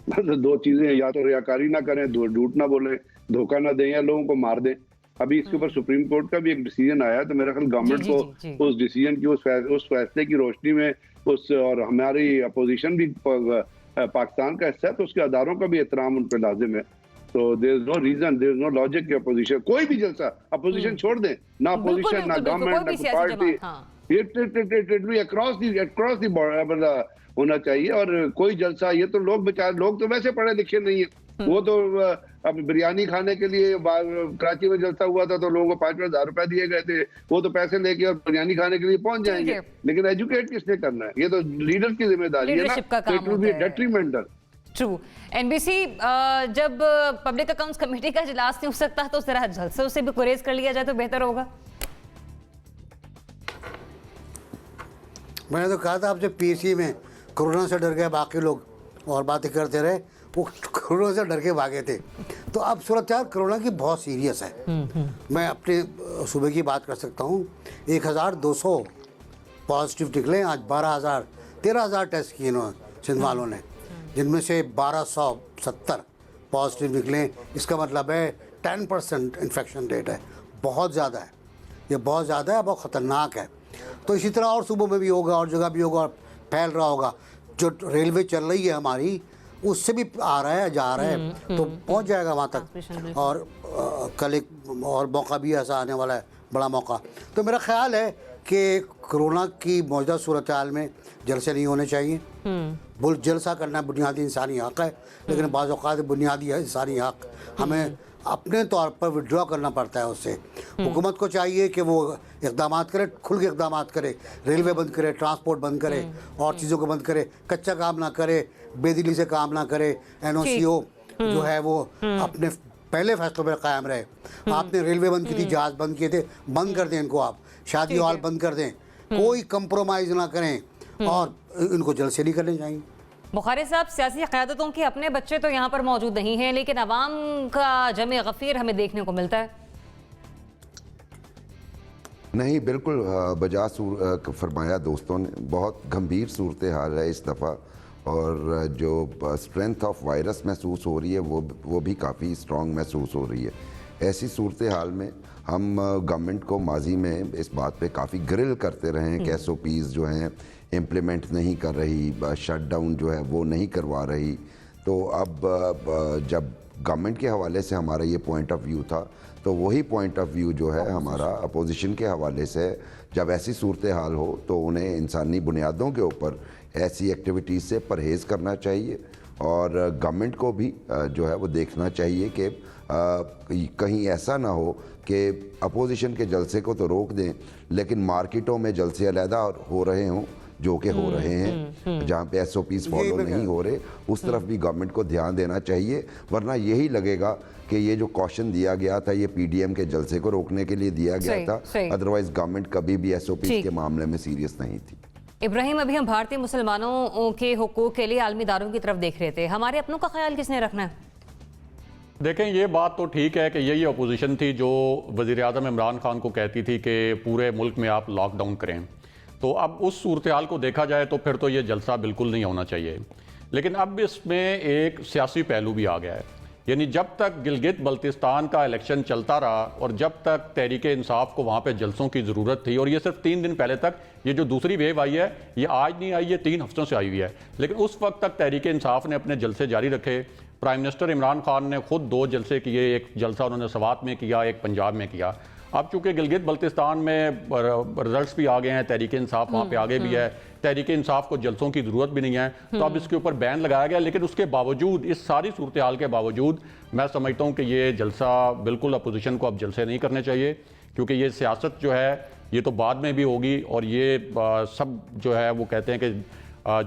मतलब दो चीजें, या तो रियाकारी ना करें, झूठ ना बोले, धोखा ना दें, या लोगों को मार दें। अभी इसके ऊपर सुप्रीम कोर्ट का भी एक डिसीजन आया, तो मेरा ख्याल गवर्नमेंट को उस डिसीजन की, उस फैसले की रोशनी में और हमारी अपोजिशन भी पाकिस्तान का हिस्सा है, तो उसके अदारों का भी एहतराम उन पर लाजिम है। तो there is no reason, there is no logic कि अपोजिशन, कोई भी जलसा अपोजिशन छोड़ दें, ना अपोजिशन, ना गवर्नमेंट, ना पार्टी, ये अक्रॉस दी बॉर्डर होना चाहिए। और कोई जलसा, ये तो लोग बेचारे, लोग तो वैसे पढ़े लिखे नहीं है, वो तो अब बिरयानी खाने के लिए कराची में जलसा हुआ था तो लोगों को 5,000 रुपए दिए गए थे, वो तो पैसे लेके और बिरयानी खाने के लिए पहुंच जाएंगे, लेकिन एजुकेट किसने करना है? ये तो लीडर की जिम्मेदारी है ना, तो it will be detrimental. True. NBC, जब पब्लिक अकाउंट्स कमेटी का इजलास नहीं हो सकता तो उस तरह जलसे से भी गुरेज कर लिया जाए तो बेहतर होगा। मैंने तो कहा था आपसे, PSC में कोरोना से डर गए बाकी लोग और बातें करते रहे, वो कोरोना से डर के भागे थे। तो अब सूरत यार कोरोना की बहुत सीरियस है। मैं अपने सूबे की बात कर सकता हूँ, 1,200 पॉजिटिव निकले आज, 13,000 टेस्ट किए इन्होंने सिंध वालों ने, जिनमें से 1,270 पॉजिटिव निकले। इसका मतलब है 10% इन्फेक्शन रेट है, बहुत ज़्यादा है, ये बहुत ज़्यादा है, बहुत ख़तरनाक है। तो इसी तरह और सूबों में भी होगा और जगह भी होगा और फैल रहा होगा। जो रेलवे चल रही है हमारी, उससे भी आ रहा है, जा रहा है, तो पहुंच जाएगा वहाँ तक। और कल एक और मौका भी ऐसा आने वाला है, बड़ा मौका। तो मेरा ख्याल है कि कोरोना की मौजूदा सूरत हाल में जलसे नहीं होने चाहिए। जलसा करना बुनियादी इंसानी हक़ है, लेकिन बाज़ औक़ात बुनियादी इंसानी हक़ हमें अपने तौर पर विड्रॉ करना पड़ता है उससे। हुकूमत को चाहिए कि वो इक़दाम करे, खुल के इक़दाम करे, रेलवे बंद करे, ट्रांसपोर्ट बंद करे, और चीज़ों को बंद करे, कच्चा काम ना करे, बेदिली से काम ना करे। NOCO जो है वो अपने पहले फैसलों पर कायम रहे। आपने रेलवे बंद की थी, जहाज़ बंद किए थे, बंद कर दें इनको, आप शादी हॉल बंद कर दें, कोई कंप्रोमाइज़ ना करें, और इनको जलसे नहीं करने चाहिए। बुखारी साहब, सियासी क़यादतों के अपने बच्चे तो यहाँ पर मौजूद नहीं हैं, लेकिन अवाम का जमे गफ़ीर हमें देखने को मिलता है। नहीं, बिल्कुल बजा फरमाया दोस्तों ने। बहुत गंभीर सूरत हाल है इस दफ़ा, और जो स्ट्रेंथ ऑफ वायरस महसूस हो रही है वो भी काफ़ी स्ट्रॉन्ग महसूस हो रही है। ऐसी सूरत हाल में हम गवर्नमेंट को माजी में इस बात पे काफ़ी ग्रिल करते रहे हैं कि SOPs जो हैं इम्प्लीमेंट नहीं कर रही, शटडाउन जो है वो नहीं करवा रही। तो अब जब गवर्नमेंट के हवाले से हमारा ये पॉइंट ऑफ व्यू था, तो वही पॉइंट ऑफ व्यू जो है हमारा अपोजिशन के हवाले से, जब ऐसी सूरत हाल हो तो उन्हें इंसानी बुनियादों के ऊपर ऐसी एक्टिविटीज़ से परहेज़ करना चाहिए, और गवर्नमेंट को भी जो है वो देखना चाहिए कि कहीं ऐसा ना हो कि अपोजिशन के जलसे को तो रोक दें, लेकिन मार्केटों में जलसे अलहदा हो रहे हों, जो कि हो रहे हैं, जहाँ पे SOPs फॉलो नहीं हो रहे, उस तरफ भी गवर्नमेंट को ध्यान देना चाहिए। वरना यही लगेगा कि ये जो कॉशन दिया गया था ये PDM के जलसे को रोकने के लिए दिया गया था, अदरवाइज गवर्नमेंट कभी भी SOPs के मामले में सीरियस नहीं थी। इब्राहिम, अभी हम भारतीय मुसलमानों के हुकूक के लिए आलमी इदारों की तरफ देख रहे थे, हमारे अपनों का ख्याल किसने रखना है? देखें, ये बात तो ठीक है कि यही अपोजिशन थी जो वज़ीर-ए-आज़म इमरान खान को कहती थी कि पूरे मुल्क में आप लॉकडाउन करें। तो अब उस सूरत हाल को देखा जाए तो फिर तो ये जलसा बिल्कुल नहीं होना चाहिए। लेकिन अब इसमें एक सियासी पहलू भी आ गया है, यानी जब तक गिलगित बल्तिस्तान का इलेक्शन चलता रहा और जब तक तहरीक इंसाफ को वहाँ पे जलसों की ज़रूरत थी, और ये सिर्फ 3 दिन पहले तक, ये जो दूसरी वेव आई है ये आज नहीं आई, ये 3 हफ्तों से आई हुई है, लेकिन उस वक्त तक तहरीक इंसाफ ने अपने जलसे जारी रखे। प्राइम मिनिस्टर इमरान खान ने खुद 2 जलसे किए, एक जलसा उन्होंने सवात में किया, एक पंजाब में किया। अब चूंकि गिलगित बल्तिस्तान में रिजल्ट्स भी आ गए हैं, तहरीक इंसाफ वहाँ पे आगे भी है, तहरीक इंसाफ को जलसों की ज़रूरत भी नहीं है, तो अब इसके ऊपर बैन लगाया गया। लेकिन उसके बावजूद, इस सारी सूरत हाल के बावजूद, मैं समझता हूँ कि ये जलसा बिल्कुल अपोजिशन को अब जलसे नहीं करने चाहिए, क्योंकि ये सियासत जो है ये तो बाद में भी होगी, और ये सब जो है वो कहते हैं कि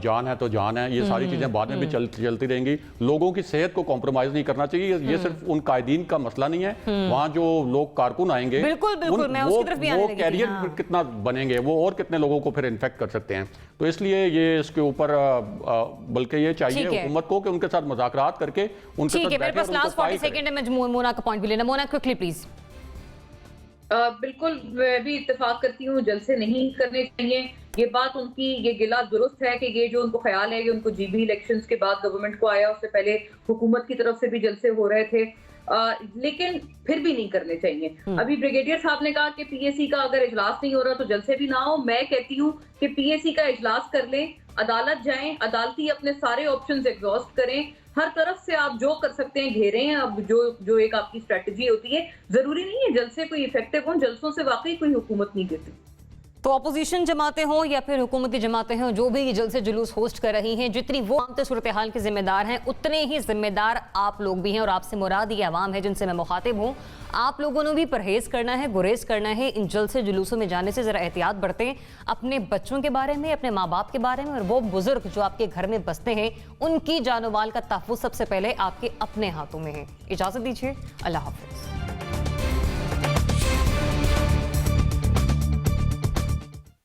जान है तो जान है, ये सारी चीज़ें बाद में भी चलती रहेंगी। लोगों की सेहत को कॉम्प्रोमाइज़ नहीं करना चाहिए। ये सिर्फ उन कायदीन का मसला नहीं है, वहाँ जो लोग कारकुन आएंगे, बिल्कुल, मैं उसकी तरफ भी आने लगी थी। कैरियर कितना बनेंगे, वो और कितने लोगों को फिर इन्फेक्ट कर सकते हैं। तो इसलिए ये इसके ऊपर बल्कि ये चाहिए हुकूमत को कि उनके साथ मुज़ाकरात करके उनके ठीक है। मेरे पास लास्ट 40 सेकंड है, मैं मोना का पॉइंट भी लेना। Mona, quickly please. बिल्कुल, मैं भी इत्तेफाक करती हूँ, जलसे नहीं करने चाहिए। ये बात उनकी, ये गिला दुरुस्त है कि ये जो उनको ख्याल है कि उनको GB इलेक्शंस के बाद गवर्नमेंट को आया, उससे पहले हुकूमत की तरफ से भी जलसे हो रहे थे, लेकिन फिर भी नहीं करने चाहिए। अभी ब्रिगेडियर साहब ने कहा कि PAC का अगर इजलास नहीं हो रहा तो जलसे भी ना हो। मैं कहती हूँ कि PAC का इजलास कर लें, अदालत जाएं, अदालती अपने सारे ऑप्शंस एग्जॉस्ट करें, हर तरफ से आप जो कर सकते हैं घेरें। अब जो एक आपकी स्ट्रेटजी होती है, जरूरी नहीं है जलसे कोई इफेक्टिव हो, जलसों से वाकई कोई हुकूमत नहीं गिरती। तो अपोजिशन जमातें हों या फिर हुकूमती जमातें हों, जो भी जलसे जुलूस होस्ट कर रही हैं, जितनी वो आमतौर सूरत हाल के जिम्मेदार हैं, उतने ही जिम्मेदार आप लोग भी हैं। और आपसे मुराद ये अवाम है जिनसे मैं मुखातिब हूँ। आप लोगों ने भी परहेज करना है, गुरेज करना है। इन जलसे जुलूसों में जाने से ज़रा एहतियात बरतें, अपने बच्चों के बारे में, अपने माँ बाप के बारे में, और वो बुजुर्ग जो आपके घर में बसते हैं उनकी जानो माल का तहफ़्फ़ुज़ सबसे पहले आपके अपने हाथों में है। इजाज़त दीजिए, अल्लाह हाफ़िज़।